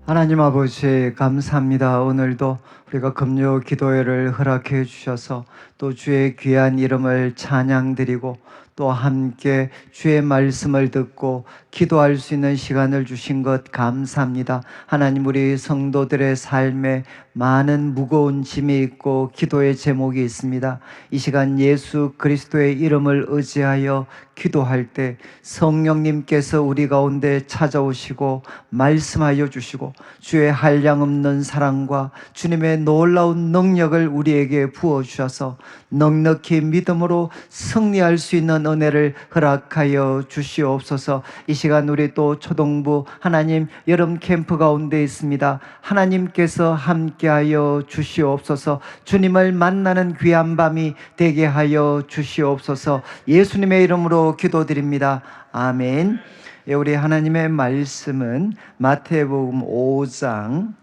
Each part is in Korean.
하나님 아버지 감사합니다. 오늘도 우리가 금요 기도회를 허락해 주셔서 또 주의 귀한 이름을 찬양드리고 또 함께 주의 말씀을 듣고 기도할 수 있는 시간을 주신 것 감사합니다. 하나님, 우리 성도들의 삶에 많은 무거운 짐이 있고 기도의 제목이 있습니다. 이 시간 예수 그리스도의 이름을 의지하여 기도할 때 성령님께서 우리 가운데 찾아오시고 말씀하여 주시고 주의 한량없는 사랑과 주님의 놀라운 능력을 우리에게 부어주셔서 넉넉히 믿음으로 승리할 수 있는 은혜를 허락하여 주시옵소서. 이 시간 우리 또 초동부 하나님 여름 캠프 가운데 있습니다. 하나님께서 함께하여 주시옵소서. 주님을 만나는 귀한 밤이 되게 하여 주시옵소서. 예수님의 이름으로 기도드립니다. 아멘. 우리 하나님의 말씀은 마태복음 5장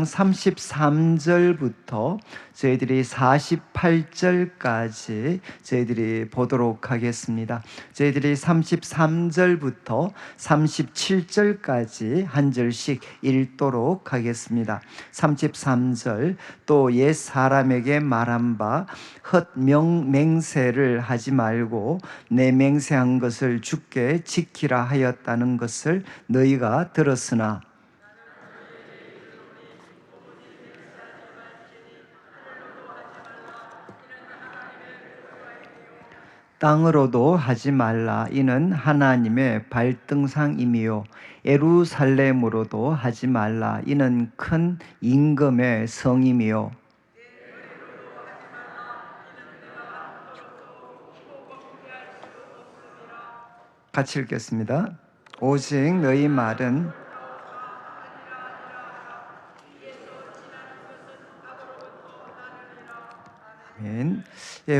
33절부터 저희들이 48절까지 저희들이 보도록 하겠습니다. 저희들이 33절부터 37절까지 한 절씩 읽도록 하겠습니다. 33절, 또 옛 사람에게 말한 바 헛맹세를 하지 말고 내 맹세한 것을 주께 지키라 하였다는 것을 너희가 들었으나 땅으로도 하지 말라. 이는 하나님의 발등상임이요 예루살렘으로도 하지 말라. 이는 큰 임금의 성임이요. 같이 읽겠습니다. 오직 너희 말은 아멘.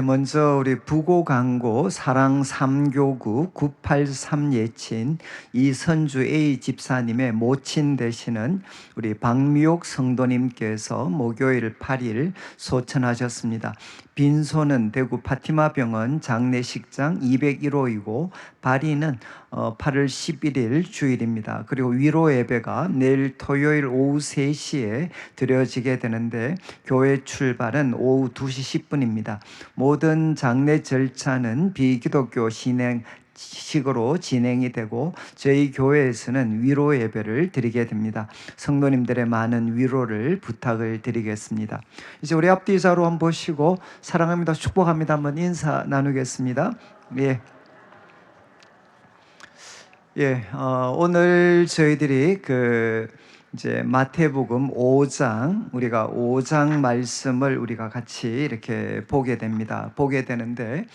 먼저 우리 부고강고 사랑 3교구 983 예친 이선주 A 집사님의 모친 되시는 우리 박미옥 성도님께서 목요일 8일 소천하셨습니다. 빈소는 대구 파티마병원 장례식장 201호이고 발인은 8월 11일 주일입니다. 그리고 위로 예배가 내일 토요일 오후 3시에 드려지게 되는데 교회 출발은 오후 2시 10분입니다. 모든 장례 절차는 비기독교 식으로 진행이 되고 저희 교회에서는 위로 예배를 드리게 됩니다. 성도님들의 많은 위로를 부탁을 드리겠습니다. 이제 우리 앞뒤 자로 한번 보시고 사랑합니다, 축복합니다 한번 인사 나누겠습니다. 오늘 저희들이 이제 마태복음 5장, 우리가 5장 말씀을 우리가 같이 이렇게 보게 됩니다. 보게 되는데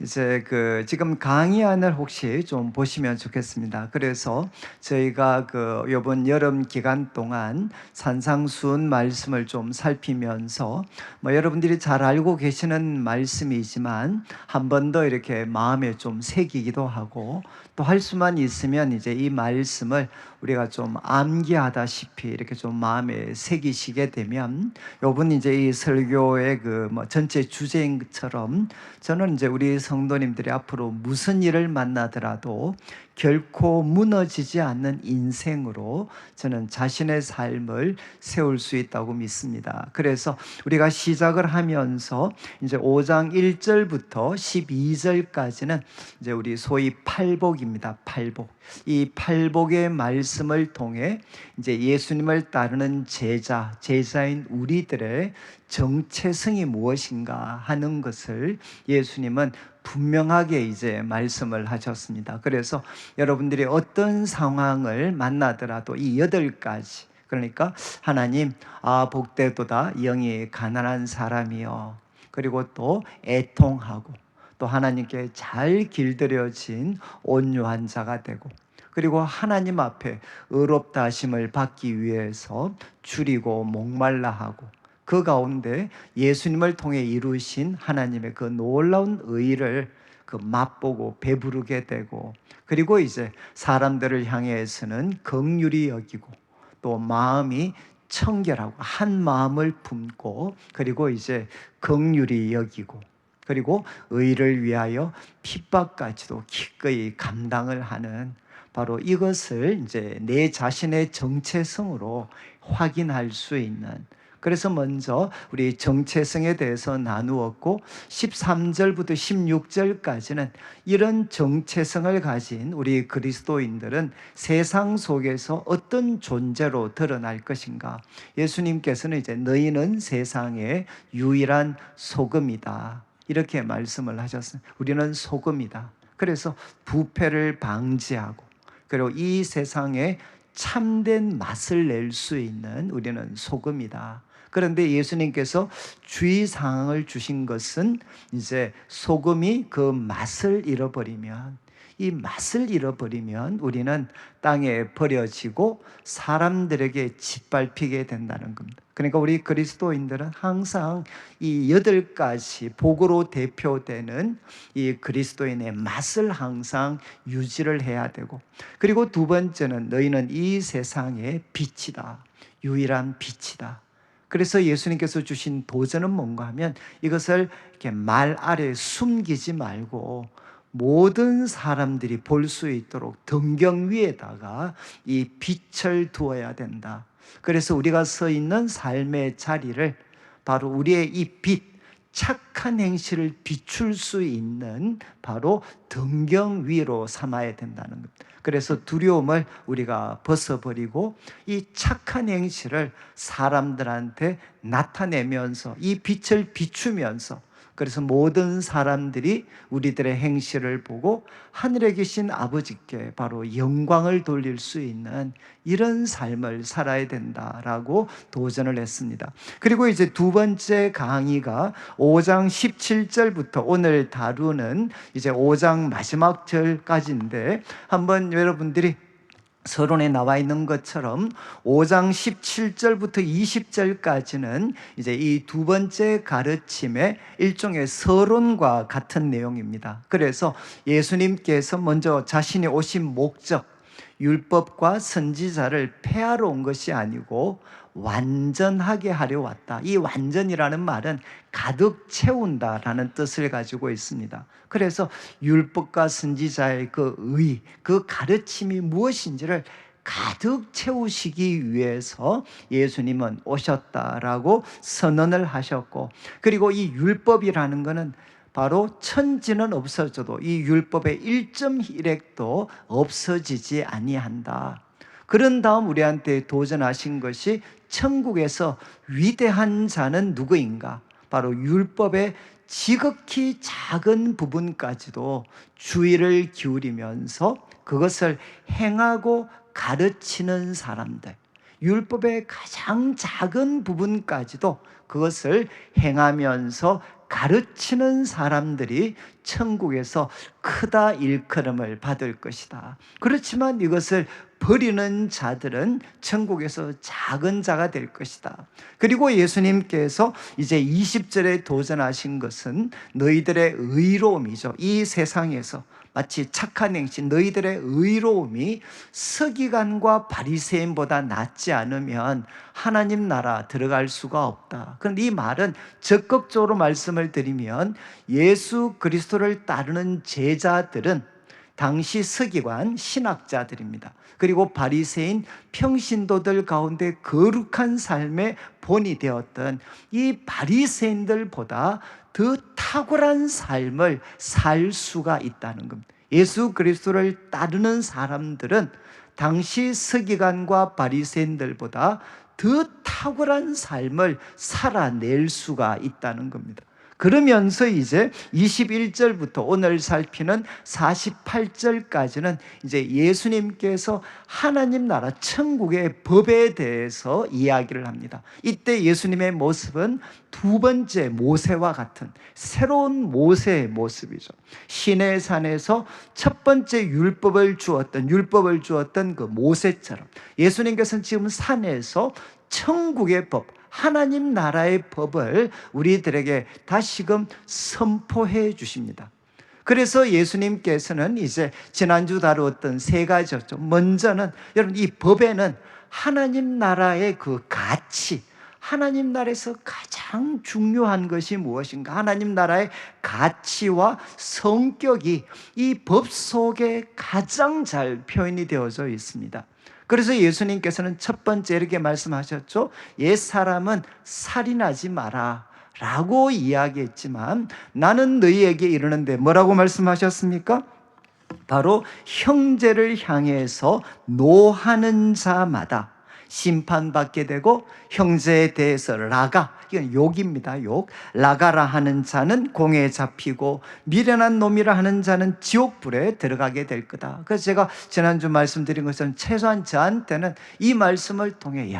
이제 지금 강의안을 혹시 좀 보시면 좋겠습니다. 그래서 저희가 이번 여름 기간 동안 산상수훈 말씀을 좀 살피면서 여러분들이 잘 알고 계시는 말씀이지만 한 번 더 이렇게 마음에 좀 새기기도 하고 또 할 수만 있으면 이제 이 말씀을 우리가 좀 암기하다시피 이렇게 좀 마음에 새기시게 되면 요번 이제 이 설교의 전체 주제인 것처럼 저는 이제 우리 성도님들이 앞으로 무슨 일을 만나더라도 결코 무너지지 않는 인생으로 저는 자신의 삶을 세울 수 있다고 믿습니다. 그래서 우리가 시작을 하면서 이제 5장 1절부터 12절까지는 이제 우리 소위 팔복입니다. 팔복. 이 팔복의 말씀을 통해 이제 예수님을 따르는 제자인 우리들의 정체성이 무엇인가 하는 것을 예수님은 분명하게 이제 말씀을 하셨습니다. 그래서 여러분들이 어떤 상황을 만나더라도 이 8가지, 그러니까 하나님, 복되도다 영이 가난한 사람이요, 그리고 또 애통하고 또 하나님께 잘 길들여진 온유한 자가 되고, 그리고 하나님 앞에 의롭다 하심을 받기 위해서 줄이고 목말라 하고, 그 가운데 예수님을 통해 이루신 하나님의 그 놀라운 의를 맛보고 배부르게 되고, 그리고 이제 사람들을 향해서는 긍휼히 여기고 또 마음이 청결하고 한 마음을 품고, 그리고 이제 긍휼히 여기고, 그리고 의를 위하여 핍박까지도 기꺼이 감당을 하는 바로 이것을 이제 내 자신의 정체성으로 확인할 수 있는, 그래서 먼저 우리 정체성에 대해서 나누었고 13절부터 16절까지는 이런 정체성을 가진 우리 그리스도인들은 세상 속에서 어떤 존재로 드러날 것인가. 예수님께서는 이제 너희는 세상의 유일한 소금이다, 이렇게 말씀을 하셨어요. 우리는 소금이다. 그래서 부패를 방지하고, 그리고 이 세상에 참된 맛을 낼 수 있는 우리는 소금이다. 그런데 예수님께서 주의사항을 주신 것은 이제 소금이 그 맛을 잃어버리면, 이 맛을 잃어버리면 우리는 땅에 버려지고 사람들에게 짓밟히게 된다는 겁니다. 그러니까 우리 그리스도인들은 항상 이 8가지 복으로 대표되는 이 그리스도인의 맛을 항상 유지를 해야 되고, 그리고 두 번째는 너희는 이 세상의 빛이다, 유일한 빛이다. 그래서 예수님께서 주신 도전은 뭔가 하면 이것을 이렇게 말 아래 숨기지 말고 모든 사람들이 볼 수 있도록 등경 위에다가 이 빛을 두어야 된다. 그래서 우리가 서 있는 삶의 자리를 바로 우리의 이 빛, 착한 행실을 비출 수 있는 바로 등경 위로 삼아야 된다는 겁니다. 그래서 두려움을 우리가 벗어버리고 이 착한 행실을 사람들한테 나타내면서 이 빛을 비추면서, 그래서 모든 사람들이 우리들의 행실을 보고 하늘에 계신 아버지께 바로 영광을 돌릴 수 있는 이런 삶을 살아야 된다라고 도전을 했습니다. 그리고 이제 두 번째 강의가 5장 17절부터 오늘 다루는 이제 5장 마지막 절까지인데, 한번 여러분들이 서론에 나와 있는 것처럼 5장 17절부터 20절까지는 이제 이 두 번째 가르침의 일종의 서론과 같은 내용입니다. 그래서 예수님께서 먼저 자신이 오신 목적, 율법과 선지자를 폐하러 온 것이 아니고 완전하게 하려 왔다. 이 완전이라는 말은 가득 채운다라는 뜻을 가지고 있습니다. 그래서 율법과 선지자의 그 의, 그 가르침이 무엇인지를 가득 채우시기 위해서 예수님은 오셨다라고 선언을 하셨고, 그리고 이 율법이라는 것은 바로 천지는 없어져도 이 율법의 1.1획도 없어지지 아니한다. 그런 다음 우리한테 도전하신 것이 천국에서 위대한 자는 누구인가? 바로 율법의 지극히 작은 부분까지도 주의를 기울이면서 그것을 행하고 가르치는 사람들, 율법의 가장 작은 부분까지도 그것을 행하면서 가르치는 사람들이 천국에서 크다 일컬음을 받을 것이다. 그렇지만 이것을 버리는 자들은 천국에서 작은 자가 될 것이다. 그리고 예수님께서 이제 20절에 도전하신 것은 너희들의 의로움이죠. 이 세상에서 마치 착한 행실, 너희들의 의로움이 서기관과 바리새인보다 낫지 않으면 하나님 나라 들어갈 수가 없다. 그런데 이 말은 적극적으로 말씀을 드리면 예수 그리스도를 따르는 제자들은 당시 서기관 신학자들입니다. 그리고 바리새인 평신도들 가운데 거룩한 삶의 본이 되었던 이 바리새인들보다 더 탁월한 삶을 살 수가 있다는 겁니다. 예수 그리스도를 따르는 사람들은 당시 서기관과 바리새인들보다 더 탁월한 삶을 살아낼 수가 있다는 겁니다. 그러면서 이제 21절부터 오늘 살피는 48절까지는 이제 예수님께서 하나님 나라 천국의 법에 대해서 이야기를 합니다. 이때 예수님의 모습은 두 번째 모세와 같은 새로운 모세의 모습이죠. 시내산에서 첫 번째 율법을 주었던 그 모세처럼 예수님께서는 지금 산에서 천국의 법, 하나님 나라의 법을 우리들에게 다시금 선포해 주십니다. 그래서 예수님께서는 이제 지난주 다루었던 세 가지였죠. 먼저는 여러분 이 법에는 하나님 나라의 그 가치, 하나님 나라에서 가장 가장 중요한 것이 무엇인가? 하나님 나라의 가치와 성격이 이 법 속에 가장 잘 표현이 되어져 있습니다. 그래서 예수님께서는 첫 번째 이렇게 말씀하셨죠. 옛사람은 살인하지 마라 라고 이야기했지만 나는 너희에게 이르는데 뭐라고 말씀하셨습니까? 바로 형제를 향해서 노하는 자마다 심판받게 되고 형제에 대해서 라가, 이건 욕입니다. 욕. 라가라 하는 자는 공에 잡히고 미련한 놈이라 하는 자는 지옥불에 들어가게 될 거다. 그래서 제가 지난주 말씀드린 것처럼 최소한 저한테는 이 말씀을 통해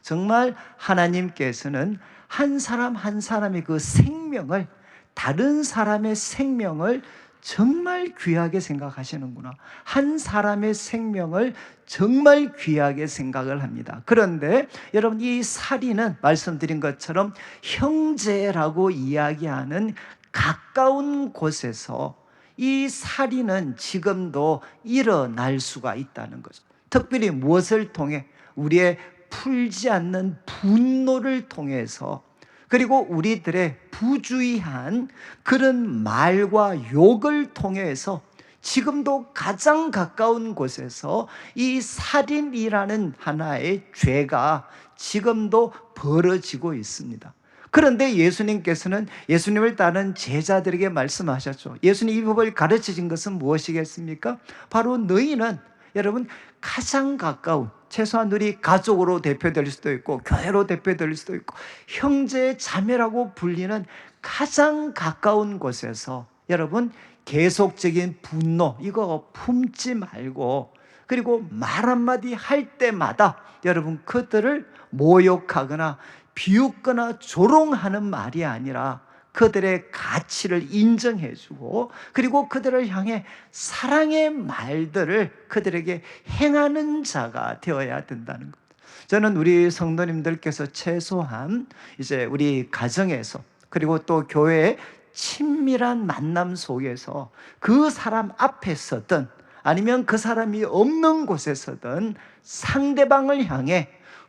정말 하나님께서는 한 사람 한 사람의 그 생명을, 다른 사람의 생명을 정말 귀하게 생각하시는구나. 한 사람의 생명을 정말 귀하게 생각을 합니다. 그런데 여러분, 이 살인은 말씀드린 것처럼 형제라고 이야기하는 가까운 곳에서 이 살인은 지금도 일어날 수가 있다는 거죠. 특별히 무엇을 통해? 우리의 풀지 않는 분노를 통해서, 그리고 우리들의 부주의한 그런 말과 욕을 통해서 지금도 가장 가까운 곳에서 이 살인이라는 하나의 죄가 지금도 벌어지고 있습니다. 그런데 예수님께서는 예수님을 따르는 제자들에게 말씀하셨죠. 예수님 이 법을 가르치신 것은 무엇이겠습니까? 바로 너희는 여러분 가장 가까운, 최소한 우리 가족으로 대표될 수도 있고 교회로 대표될 수도 있고 형제 자매라고 불리는 가장 가까운 곳에서 여러분 계속적인 분노 이거 품지 말고, 그리고 말 한마디 할 때마다 여러분 그들을 모욕하거나 비웃거나 조롱하는 말이 아니라 그들의 가치를 인정해주고, 그리고 그들을 향해 사랑의 말들을 그들에게 행하는 자가 되어야 된다는 것. 저는 우리 성도님들께서 최소한 이제 우리 가정에서, 그리고 또 교회의 친밀한 만남 속에서 그 사람 앞에서든 아니면 그 사람이 없는 곳에서든 상대방을 향해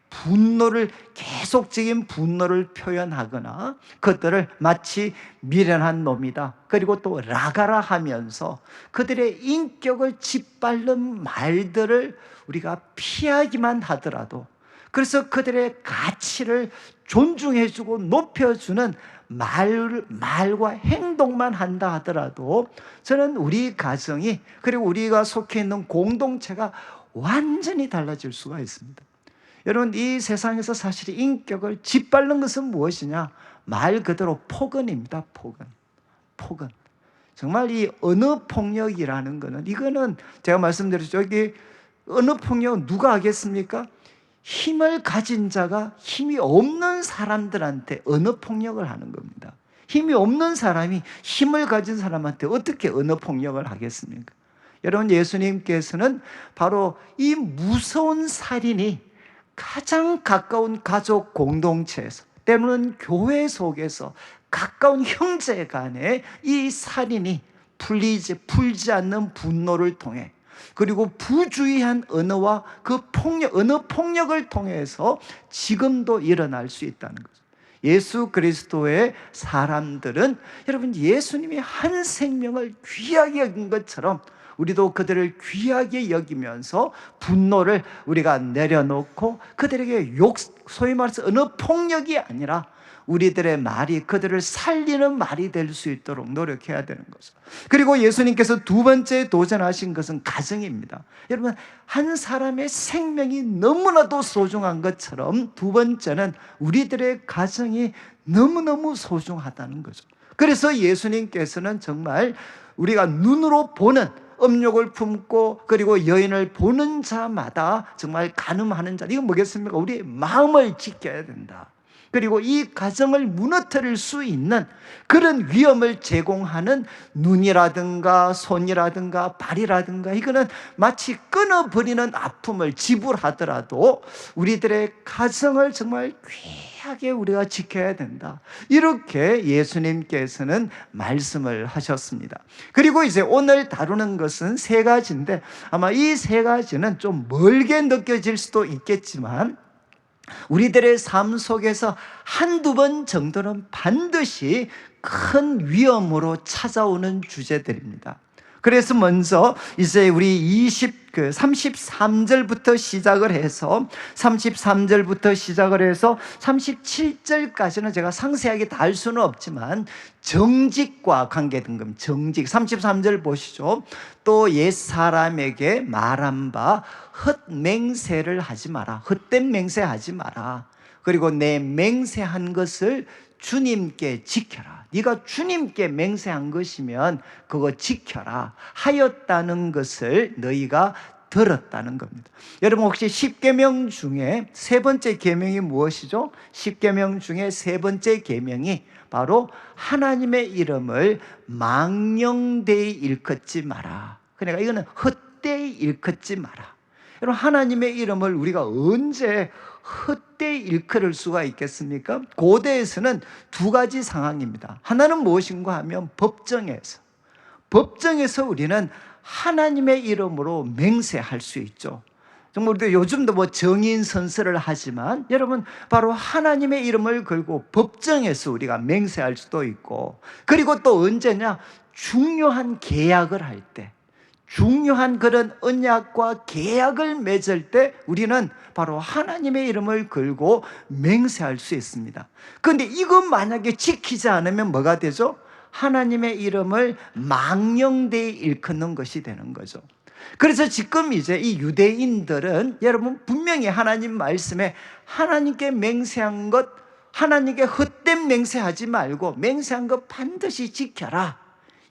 분노를, 계속적인 분노를 표현하거나 그들을 마치 미련한 놈이다, 그리고 또 라가라 하면서 그들의 인격을 짓밟는 말들을 우리가 피하기만 하더라도, 그래서 그들의 가치를 존중해주고 높여주는 말과 행동만 한다 하더라도 저는 우리 가정이, 그리고 우리가 속해 있는 공동체가 완전히 달라질 수가 있습니다. 여러분, 이 세상에서 사실 인격을 짓밟는 것은 무엇이냐? 말 그대로 폭언입니다. 폭언. 정말 이 언어폭력이라는 거는, 이거는 제가 말씀드렸죠. 여기 언어폭력은 누가 하겠습니까? 힘을 가진 자가 힘이 없는 사람들한테 언어폭력을 하는 겁니다. 힘이 없는 사람이 힘을 가진 사람한테 어떻게 언어폭력을 하겠습니까? 여러분, 예수님께서는 바로 이 무서운 살인이 가장 가까운 가족 공동체에서, 때로는 교회 속에서 가까운 형제 간에 이 살인이 풀지 않는 분노를 통해, 그리고 부주의한 언어와 그 언어 폭력을 통해서 지금도 일어날 수 있다는 거죠. 예수 그리스도의 사람들은 여러분 예수님이 한 생명을 귀하게 여긴 것처럼 우리도 그들을 귀하게 여기면서 분노를 우리가 내려놓고 그들에게 소위 말해서 언어 폭력이 아니라 우리들의 말이 그들을 살리는 말이 될 수 있도록 노력해야 되는 거죠. 그리고 예수님께서 두 번째 도전하신 것은 가정입니다. 여러분, 한 사람의 생명이 너무나도 소중한 것처럼 두 번째는 우리들의 가정이 너무너무 소중하다는 거죠. 그래서 예수님께서는 정말 우리가 눈으로 보는, 음욕을 품고 그리고 여인을 보는 자마다 정말 간음하는 자, 이건 뭐겠습니까? 우리의 마음을 지켜야 된다. 그리고 이 가정을 무너뜨릴 수 있는 그런 위험을 제공하는 눈이라든가 손이라든가 발이라든가, 이거는 마치 끊어버리는 아픔을 지불하더라도 우리들의 가정을 정말 귀하게 우리가 지켜야 된다. 이렇게 예수님께서는 말씀을 하셨습니다. 그리고 이제 오늘 다루는 것은 세 가지인데 아마 이 세 가지는 좀 멀게 느껴질 수도 있겠지만 우리들의 삶 속에서 한두 번 정도는 반드시 큰 위험으로 찾아오는 주제들입니다. 그래서 먼저 이제 우리 33절부터 시작을 해서 33절부터 시작을 해서 37절까지는 제가 상세하게 다 할 수는 없지만 정직과 관계된 겁니다. 정직. 33절 보시죠. 또 옛사람에게 말한 바 헛맹세를 하지 마라. 헛된 맹세하지 마라. 그리고 내 맹세한 것을 주님께 지켜라. 네가 주님께 맹세한 것이면 그거 지켜라 하였다는 것을 너희가 들었다는 겁니다. 여러분 혹시 10계명 중에 세 번째 계명이 무엇이죠? 10계명 중에 세 번째 계명이 바로 하나님의 이름을 망령되이 일컫지 마라. 그러니까 이거는 헛되이 일컫지 마라. 여러분 하나님의 이름을 우리가 언제 헛되이 일컬을 수가 있겠습니까? 고대에서는 두 가지 상황입니다. 하나는 무엇인가 하면 법정에서 우리는 하나님의 이름으로 맹세할 수 있죠. 정말 우리도 요즘도 뭐 정인 선서를 하지만 여러분 바로 하나님의 이름을 걸고 법정에서 우리가 맹세할 수도 있고, 그리고 또 언제냐? 중요한 계약을 할 때, 중요한 그런 언약과 계약을 맺을 때 우리는 바로 하나님의 이름을 걸고 맹세할 수 있습니다. 그런데 이것 만약에 지키지 않으면 뭐가 되죠? 하나님의 이름을 망령되이 일컫는 것이 되는 거죠. 그래서 지금 이제 이 유대인들은 여러분 분명히 하나님 말씀에 하나님께 맹세한 것, 하나님께 헛된 맹세하지 말고 맹세한 것 반드시 지켜라,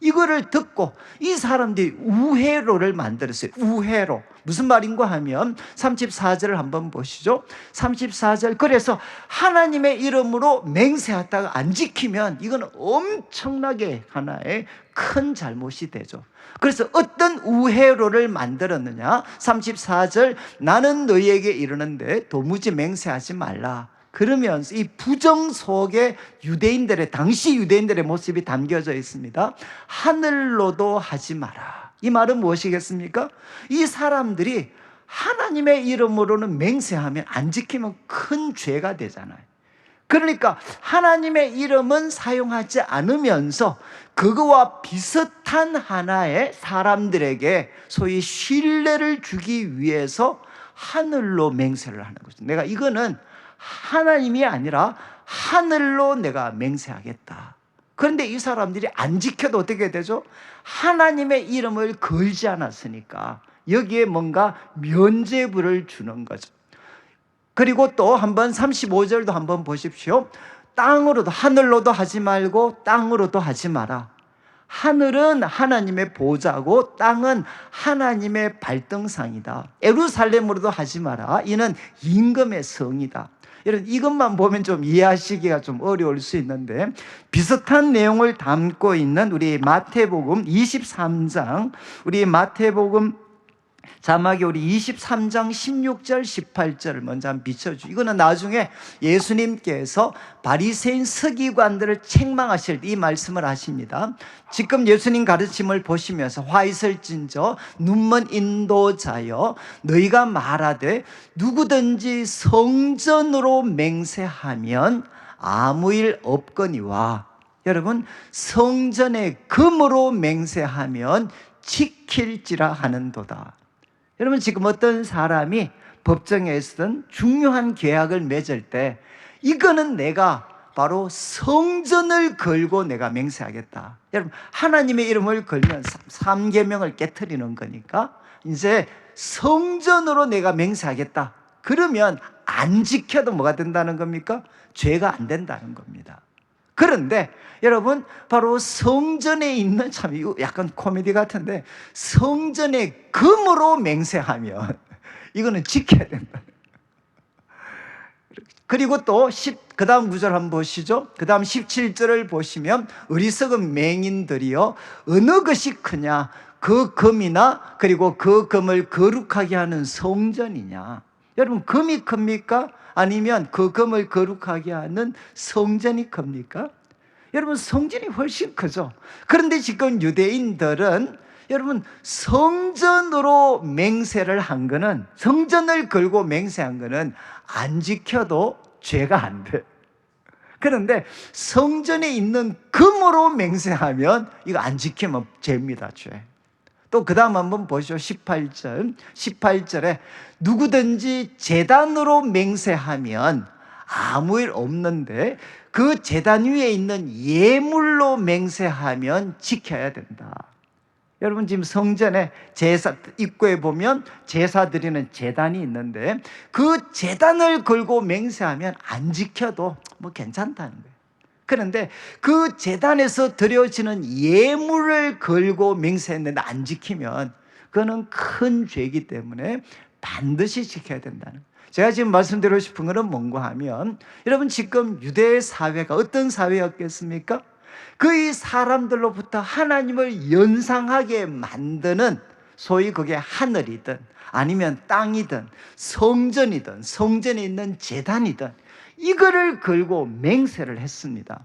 이거를 듣고 이 사람들이 우회로를 만들었어요. 우회로. 무슨 말인가 하면 34절을 한번 보시죠. 34절. 그래서 하나님의 이름으로 맹세하다가 안 지키면 이건 엄청나게 하나의 큰 잘못이 되죠. 그래서 어떤 우회로를 만들었느냐? 34절. 나는 너희에게 이르는데 도무지 맹세하지 말라. 그러면서 이 부정 속에 유대인들의, 당시 유대인들의 모습이 담겨져 있습니다. 하늘로도 하지 마라. 이 말은 무엇이겠습니까? 이 사람들이 하나님의 이름으로는 맹세하면 안 지키면 큰 죄가 되잖아요. 그러니까 하나님의 이름은 사용하지 않으면서 그거와 비슷한 하나의 사람들에게 소위 신뢰를 주기 위해서 하늘로 맹세를 하는 거죠. 내가 이거는 하나님이 아니라 하늘로 내가 맹세하겠다. 그런데 이 사람들이 안 지켜도 어떻게 되죠? 하나님의 이름을 걸지 않았으니까 여기에 뭔가 면죄부를 주는 거죠. 그리고 또 한번 35절도 한번 보십시오. 땅으로도, 하늘로도 하지 말고 땅으로도 하지 마라. 하늘은 하나님의 보좌고 땅은 하나님의 발등상이다. 예루살렘으로도 하지 마라. 이는 임금의 성이다. 여러분 이것만 보면 좀 이해하시기가 좀 어려울 수 있는데 비슷한 내용을 담고 있는 우리 마태복음 23장, 우리 마태복음 자막에 우리 23장 16절 18절을 먼저 한번 비춰주죠. 이거는 나중에 예수님께서 바리새인 서기관들을 책망하실 때 이 말씀을 하십니다. 지금 예수님 가르침을 보시면서 화 있을진저 눈먼 인도자여 너희가 말하되 누구든지 성전으로 맹세하면 아무 일 없거니와. 여러분 성전의 금으로 맹세하면 지킬지라 하는도다. 여러분 지금 어떤 사람이 법정에서든 중요한 계약을 맺을 때 이거는 내가 바로 성전을 걸고 내가 맹세하겠다. 여러분 하나님의 이름을 걸면 3계명을 깨트리는 거니까 이제 성전으로 내가 맹세하겠다. 그러면 안 지켜도 뭐가 된다는 겁니까? 죄가 안 된다는 겁니다. 그런데 여러분 바로 성전에 있는, 참 이거 약간 코미디 같은데 성전의 금으로 맹세하면 이거는 지켜야 된다. 그리고 또 그 다음 구절 한번 보시죠. 그 다음 17절을 보시면 어리석은 맹인들이여 어느 것이 크냐? 그 금이나 그리고 그 금을 거룩하게 하는 성전이냐? 여러분 금이 큽니까? 아니면 그 금을 거룩하게 하는 성전이 큽니까? 여러분 성전이 훨씬 크죠. 그런데 지금 유대인들은 여러분, 성전으로 맹세를 한 거는, 성전을 걸고 맹세한 거는 안 지켜도 죄가 안 돼. 그런데 성전에 있는 금으로 맹세하면 이거 안 지키면 죄입니다, 죄. 또 그 다음 한번 보시죠. 18절에 누구든지 제단으로 맹세하면 아무 일 없는데 그 제단 위에 있는 예물로 맹세하면 지켜야 된다. 여러분, 지금 성전에 제사 입구에 보면 제사 드리는 제단이 있는데 그 제단을 걸고 맹세하면 안 지켜도 뭐 괜찮다는 거예요. 그런데 그 제단에서 드려지는 예물을 걸고 맹세했는데 안 지키면 그거는 큰 죄이기 때문에 반드시 지켜야 된다는 거예요. 제가 지금 말씀드리고 싶은 것은 뭔가 하면, 여러분, 지금 유대 사회가 어떤 사회였겠습니까? 그 사람들로부터 하나님을 연상하게 만드는, 소위 그게 하늘이든 아니면 땅이든 성전이든 성전에 있는 제단이든 이거를 걸고 맹세를 했습니다.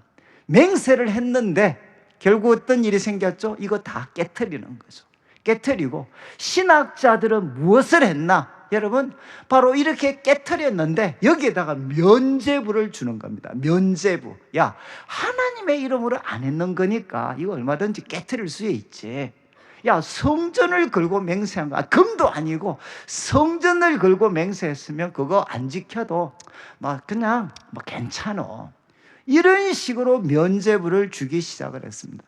맹세를 했는데 결국 어떤 일이 생겼죠? 이거 다 깨트리는 거죠. 깨트리고 신학자들은 무엇을 했나? 여러분, 바로 이렇게 깨트렸는데 여기에다가 면죄부를 주는 겁니다. 면죄부. 야, 하나님의 이름으로 안 했는 거니까 이거 얼마든지 깨트릴 수 있지. 야, 성전을 걸고 맹세한 거, 금도 아니고 성전을 걸고 맹세했으면 그거 안 지켜도 막 그냥 괜찮어. 이런 식으로 면죄부를 주기 시작을 했습니다.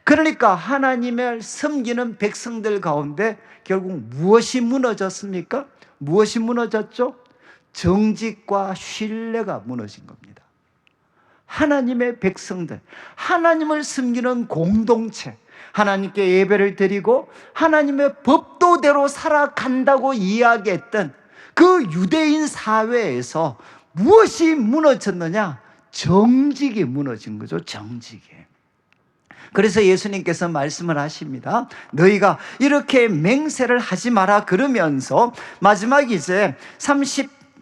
그러니까 하나님을 섬기는 백성들 가운데 결국 무엇이 무너졌습니까? 무엇이 무너졌죠? 정직과 신뢰가 무너진 겁니다. 하나님의 백성들, 하나님을 섬기는 공동체, 하나님께 예배를 드리고 하나님의 법도대로 살아간다고 이야기했던 그 유대인 사회에서 무엇이 무너졌느냐? 정직이 무너진 거죠. 정직이. 그래서 예수님께서 말씀을 하십니다. 너희가 이렇게 맹세를 하지 마라 그러면서 마지막 이제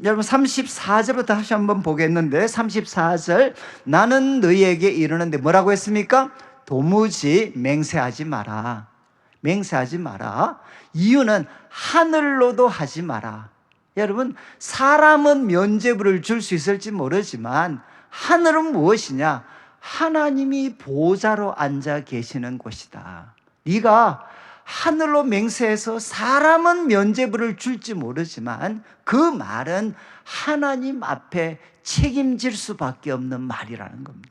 여러분 34절부터 다시 한번 보겠는데, 34절, 나는 너희에게 이르는데 뭐라고 했습니까? 도무지 맹세하지 마라. 맹세하지 마라. 이유는 하늘로도 하지 마라. 여러분, 사람은 면죄부를 줄 수 있을지 모르지만 하늘은 무엇이냐? 하나님이 보좌로 앉아 계시는 곳이다. 네가 하늘로 맹세해서 사람은 면죄부를 줄지 모르지만 그 말은 하나님 앞에 책임질 수밖에 없는 말이라는 겁니다.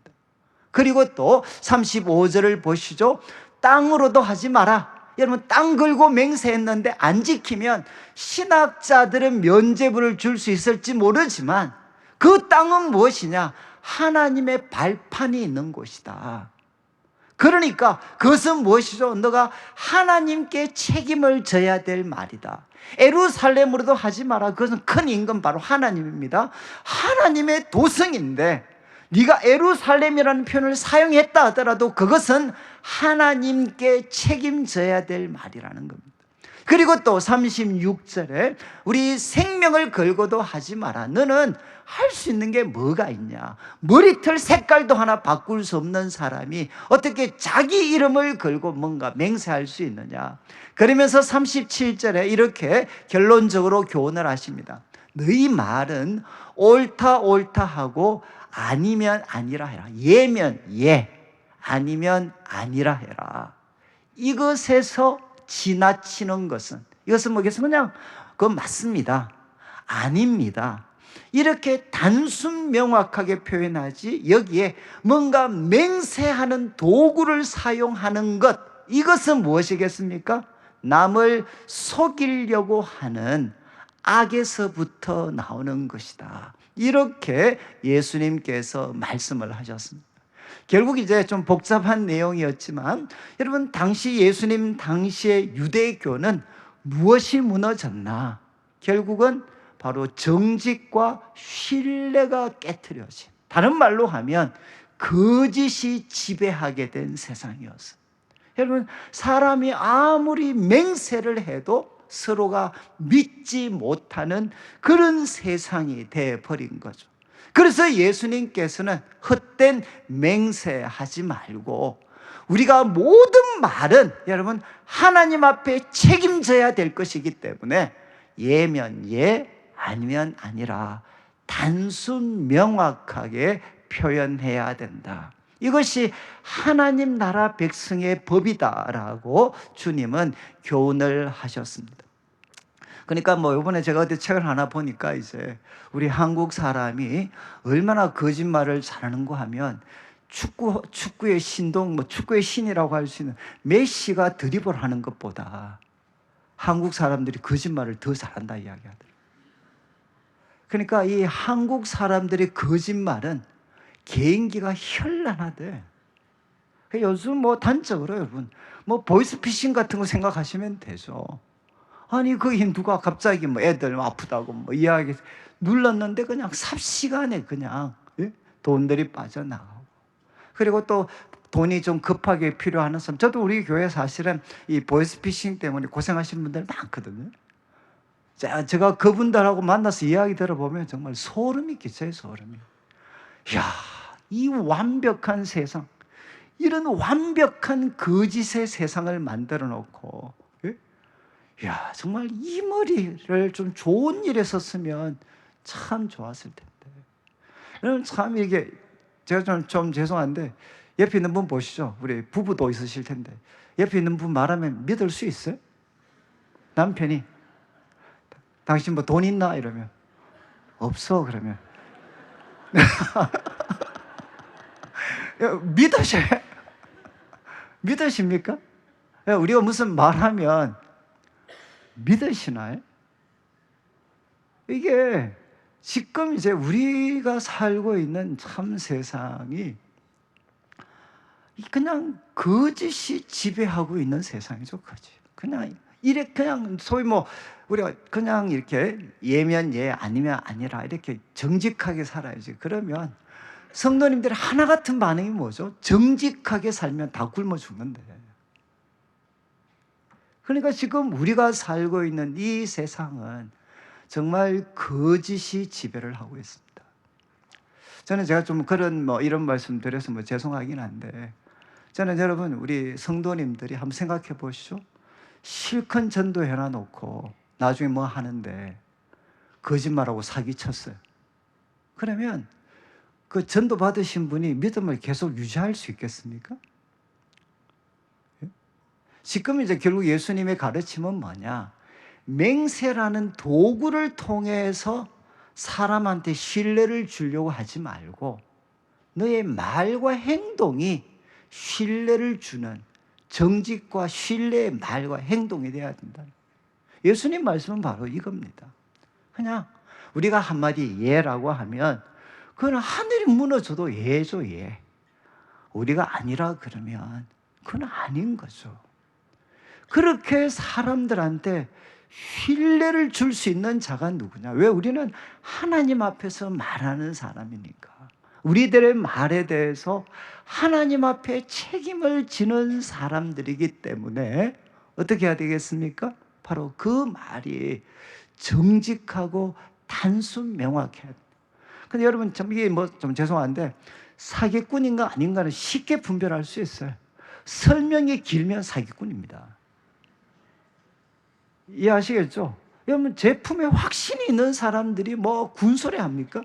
그리고 또 35절을 보시죠. 땅으로도 하지 마라. 여러분, 땅 걸고 맹세했는데 안 지키면 신학자들은 면죄부를 줄 수 있을지 모르지만 그 땅은 무엇이냐? 하나님의 발판이 있는 곳이다. 그러니까 그것은 무엇이죠? 너가 하나님께 책임을 져야 될 말이다. 예루살렘으로도 하지 마라. 그것은 큰 임금 바로 하나님입니다. 하나님의 도성인데 네가 예루살렘이라는 표현을 사용했다 하더라도 그것은 하나님께 책임져야 될 말이라는 겁니다. 그리고 또 36절에 우리 생명을 걸고도 하지 마라. 너는 할 수 있는 게 뭐가 있냐? 머리털 색깔도 하나 바꿀 수 없는 사람이 어떻게 자기 이름을 걸고 뭔가 맹세할 수 있느냐? 그러면서 37절에 이렇게 결론적으로 교훈을 하십니다. 너희 말은 옳다 옳다 하고 아니면 아니라 해라. 예면 예, 아니면 아니라 해라. 이것에서 지나치는 것은, 이것은 뭐겠어요? 그냥 그건 맞습니다, 아닙니다, 이렇게 단순 명확하게 표현하지 여기에 뭔가 맹세하는 도구를 사용하는 것, 이것은 무엇이겠습니까? 남을 속이려고 하는 악에서부터 나오는 것이다. 이렇게 예수님께서 말씀을 하셨습니다. 결국 이제 좀 복잡한 내용이었지만 여러분, 당시 예수님 당시의 유대교는 무엇이 무너졌나? 결국은 바로 정직과 신뢰가 깨트려진, 다른 말로 하면 거짓이 지배하게 된 세상이었어요. 여러분, 사람이 아무리 맹세를 해도 서로가 믿지 못하는 그런 세상이 되어버린 거죠. 그래서 예수님께서는 헛된 맹세하지 말고 우리가 모든 말은 여러분 하나님 앞에 책임져야 될 것이기 때문에 예면 예, 아니면 아니라 단순 명확하게 표현해야 된다. 이것이 하나님 나라 백성의 법이다라고 주님은 교훈을 하셨습니다. 그러니까 뭐 이번에 제가 어디 책을 하나 보니까 이제 우리 한국 사람이 얼마나 거짓말을 잘하는가 하면 축구의 신동, 뭐 축구의 신이라고 할 수 있는 메시가 드리블 하는 것보다 한국 사람들이 거짓말을 더 잘한다 이야기하더라고요. 그러니까 이 한국 사람들의 거짓말은 개인기가 현란하대. 요즘 뭐 단적으로 여러분 뭐 보이스피싱 같은 거 생각하시면 되죠. 아니 그 누가 갑자기 뭐 애들 아프다고 뭐 이야기 눌렀는데 그냥 삽시간에 그냥 돈들이 빠져나가고, 그리고 또 돈이 좀 급하게 필요한 사람, 저도 우리 교회 사실은 이 보이스피싱 때문에 고생하시는 분들 많거든요. 제가 그분들하고 만나서 이야기 들어보면 정말 소름이 끼쳐요. 소름이. 이야, 이 완벽한 세상, 이런 완벽한 거짓의 세상을 만들어 놓고, 이야, 정말 이 머리를 좀 좋은 일에 썼으면 참 좋았을 텐데. 여러분 참 이게 제가 좀 죄송한데 옆에 있는 분 보시죠. 우리 부부도 있으실 텐데 옆에 있는 분 말하면 믿을 수 있어요? 남편이 당신 뭐 돈 있나? 이러면 없어. 그러면 믿으셔요? 믿으십니까? 우리가 무슨 말하면 믿으시나요? 이게 지금 이제 우리가 살고 있는 참 세상이 그냥 거짓이 지배하고 있는 세상이죠. 거짓. 그냥 소위 뭐 우리가 그냥 이렇게 예면 예, 아니면 아니라 이렇게 정직하게 살아야지. 그러면 성도님들의 하나 같은 반응이 뭐죠? 정직하게 살면 다 굶어 죽는데. 그러니까 지금 우리가 살고 있는 이 세상은 정말 거짓이 지배를 하고 있습니다. 저는 제가 좀 그런 이런 말씀 드려서 죄송하긴 한데, 저는 여러분 우리 성도님들이 한번 생각해 보시죠. 실컷 전도해 놔놓고 나중에 뭐 하는데 거짓말하고 사기쳤어요. 그러면 그 전도 받으신 분이 믿음을 계속 유지할 수 있겠습니까? 지금 이제 결국 예수님의 가르침은 뭐냐? 맹세라는 도구를 통해서 사람한테 신뢰를 주려고 하지 말고 너의 말과 행동이 신뢰를 주는 정직과 신뢰의 말과 행동이 되어야 된다. 예수님 말씀은 바로 이겁니다. 그냥 우리가 한마디 예라고 하면 그건 하늘이 무너져도 예죠, 예. 우리가 아니라 그러면 그건 아닌 거죠. 그렇게 사람들한테 신뢰를 줄 수 있는 자가 누구냐? 왜? 우리는 하나님 앞에서 말하는 사람이니까. 우리들의 말에 대해서 하나님 앞에 책임을 지는 사람들이기 때문에 어떻게 해야 되겠습니까? 바로 그 말이 정직하고 단순 명확해야 돼요. 근데 여러분 참 이게 좀 죄송한데 사기꾼인가 아닌가는 쉽게 분별할 수 있어요. 설명이 길면 사기꾼입니다. 이해하시겠죠? 여러분 제품에 확신이 있는 사람들이 군소리 합니까?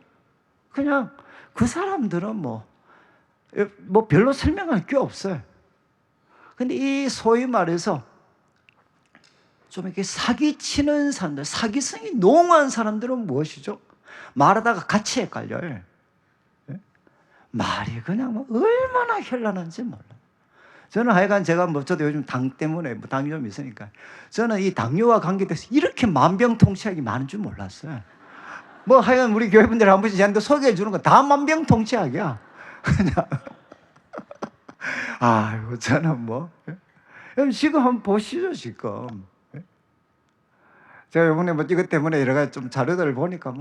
그냥 그 사람들은 별로 설명할 게 없어요. 근데 이 소위 말해서 좀 이렇게 사기치는 사람들, 사기성이 농후한 사람들은 무엇이죠? 말하다가 같이 헷갈려요. 말이 그냥 얼마나 현란한지 몰라요. 저는 하여간 제가 저도 요즘 당 때문에 당이 좀 있으니까 저는 이 당뇨와 관계돼서 이렇게 만병통치약이 많은 줄 몰랐어요. 하여간 우리 교회분들 한 번씩 저한테 소개해 주는 거 다 만병통치약이야. 그냥 아이고 저는 지금 한번 보시죠. 지금 제가 이번에 이것 때문에 여러 가지 좀 자료들을 보니까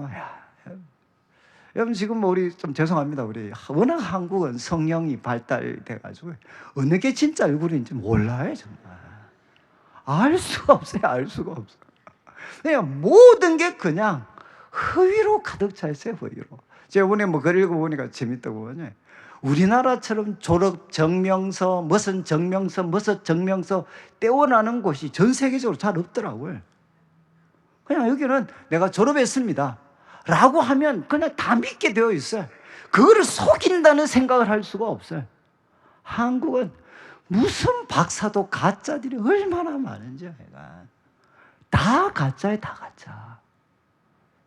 여러분 지금 우리 좀 죄송합니다. 우리 워낙 한국은 성령이 발달돼가지고 어느 게 진짜 얼굴인지 몰라요. 정말 알 수가 없어요. 알 수가 없어요. 그냥 모든 게 그냥 허위로 가득 차 있어요. 허위로. 제가 이번에 글 읽어보니까 재밌다고 하네. 우리나라처럼 졸업 증명서, 무슨 증명서 떼어나는 곳이 전 세계적으로 잘 없더라고요. 그냥 여기는 내가 졸업했습니다 라고 하면 그냥 다 믿게 되어 있어요. 그거를 속인다는 생각을 할 수가 없어요. 한국은 무슨 박사도 가짜들이 얼마나 많은지 내가 다 가짜에 다 가짜.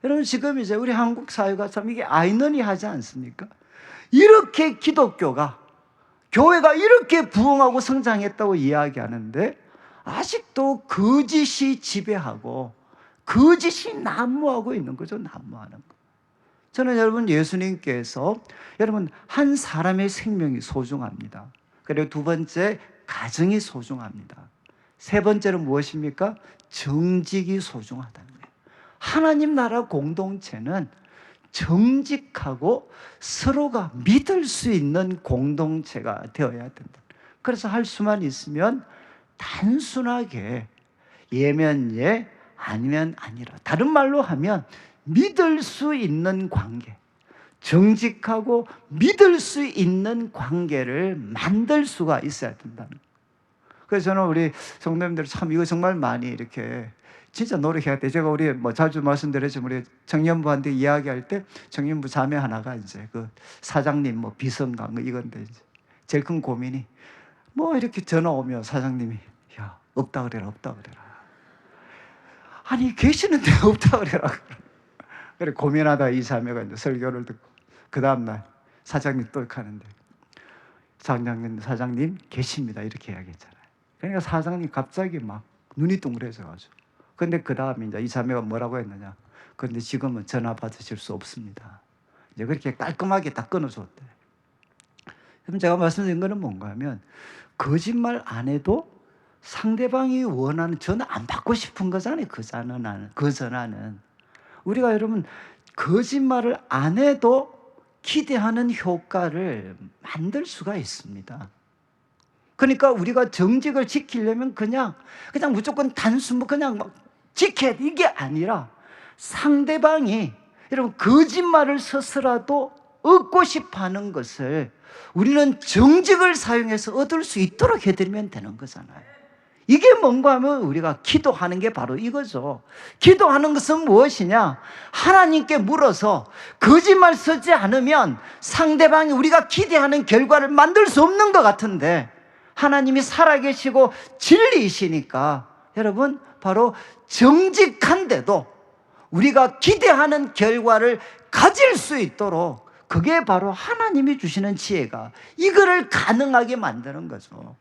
여러분 지금 이제 우리 한국 사회가 참 이게 아이러니하지 않습니까? 이렇게 기독교가, 교회가 이렇게 부흥하고 성장했다고 이야기하는데 아직도 거짓이 지배하고 거짓이 난무하고 있는 거죠. 난무하는 거. 저는 여러분 예수님께서 여러분 한 사람의 생명이 소중합니다. 그리고 두 번째 가정이 소중합니다. 세 번째는 무엇입니까? 정직이 소중하다는 거예요. 하나님 나라 공동체는 정직하고 서로가 믿을 수 있는 공동체가 되어야 된다. 그래서 할 수만 있으면 단순하게 예면 예, 아니면 아니라. 다른 말로 하면 믿을 수 있는 관계, 정직하고 믿을 수 있는 관계를 만들 수가 있어야 된다는 거예요. 그래서 저는 우리 성도님들 참 이거 정말 많이 이렇게 진짜 노력해야 돼. 제가 우리 뭐 자주 말씀드렸지만 우리 청년부한테 이야기할 때 청년부 자매 하나가 이제 그 사장님 뭐 비서인가 뭐 이건데 이제 제일 큰 고민이 뭐 이렇게 전화 오면 사장님이 야 없다 그래라 없다 그래라. 아니 계시는데 없다 그래라. 그래 고민하다 이 자매가 이제 설교를 듣고 그 다음날 사장님 또 하는데 사장님 계십니다 이렇게 이야기했잖아요. 그러니까 사장님 갑자기 막 눈이 동그래져가지고 근데 그 다음에 이제 이 자매가 뭐라고 했느냐. 그런데 지금은 전화 받으실 수 없습니다. 이제 그렇게 깔끔하게 다 끊어줬대. 그럼 제가 말씀드린 거는 뭔가 하면 거짓말 안 해도 상대방이 원하는 전화 안 받고 싶은 거잖아요. 그 전화는. 우리가 여러분 거짓말을 안 해도 기대하는 효과를 만들 수가 있습니다. 그러니까 우리가 정직을 지키려면 그냥 무조건 단순 그냥 막 지켜야 돼 이게 아니라 상대방이 여러분 거짓말을 써서라도 얻고 싶어하는 것을 우리는 정직을 사용해서 얻을 수 있도록 해드리면 되는 거잖아요. 이게 뭔가 하면 우리가 기도하는 게 바로 이거죠. 기도하는 것은 무엇이냐? 하나님께 물어서 거짓말 쓰지 않으면 상대방이 우리가 기대하는 결과를 만들 수 없는 것 같은데 하나님이 살아계시고 진리이시니까 여러분 바로 정직한데도 우리가 기대하는 결과를 가질 수 있도록 그게 바로 하나님이 주시는 지혜가 이거를 가능하게 만드는 거죠.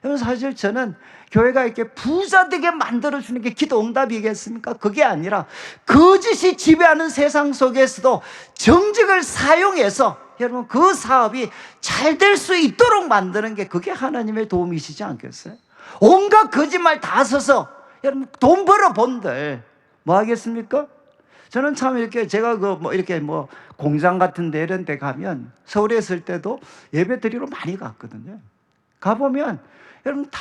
여러분 사실 저는 교회가 이렇게 부자 되게 만들어주는 게 기도 응답이겠습니까? 그게 아니라 거짓이 지배하는 세상 속에서도 정직을 사용해서 여러분 그 사업이 잘 될 수 있도록 만드는 게 그게 하나님의 도움이시지 않겠어요? 온갖 거짓말 다 써서 여러분 돈 벌어 본들 뭐 하겠습니까? 저는 참 이렇게 제가 이렇게 공장 같은 데 이런 데 가면 서울에 있을 때도 예배 드리러 많이 갔거든요. 가보면 여러분 다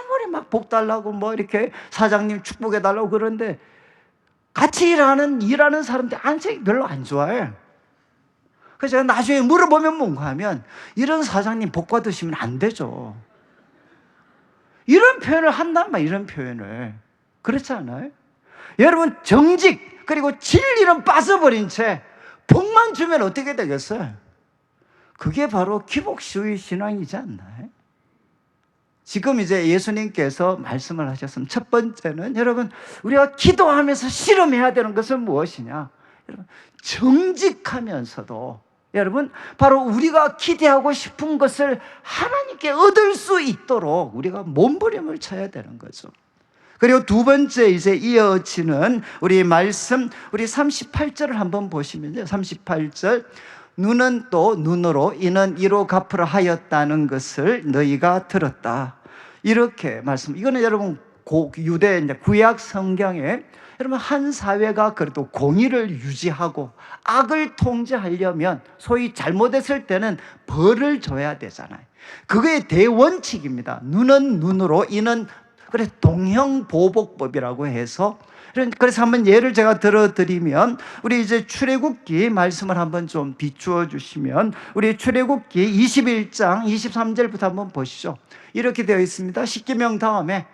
아무리 막 복 달라고 이렇게 사장님 축복해 달라고 그러는데 같이 일하는 사람들 안색이 별로 안 좋아해. 그래서 제가 나중에 물어보면 뭔가 하면 이런 사장님 복 받으시면 안 되죠. 이런 표현을 한단 말이에요. 이런 표현을. 그렇지 않아요? 여러분 정직 그리고 진리는 빠져버린 채 복만 주면 어떻게 되겠어요? 그게 바로 기복주의 신앙이지 않나요? 지금 이제 예수님께서 말씀을 하셨으면 첫 번째는 여러분 우리가 기도하면서 실험해야 되는 것은 무엇이냐? 여러분 정직하면서도 여러분 바로 우리가 기대하고 싶은 것을 하나님께 얻을 수 있도록 우리가 몸부림을 쳐야 되는 거죠. 그리고 두 번째 이제 이어지는 우리 말씀 우리 38절을 한번 보시면요. 38절 눈은 또 눈으로 이는 이로 갚으라 하였다는 것을 너희가 들었다. 이렇게 말씀. 이거는 여러분 유대 이제 구약 성경에 여러분 한 사회가 그래도 공의를 유지하고 악을 통제하려면 소위 잘못했을 때는 벌을 줘야 되잖아요. 그게 대원칙입니다. 눈은 눈으로 이는 그래서 동형보복법이라고 해서 그래서 한번 예를 제가 들어드리면, 우리 이제 출애굽기 말씀을 한번 좀 비추어 주시면, 우리 출애굽기 21장 23절부터 한번 보시죠. 이렇게 되어 있습니다. 십계명 다음에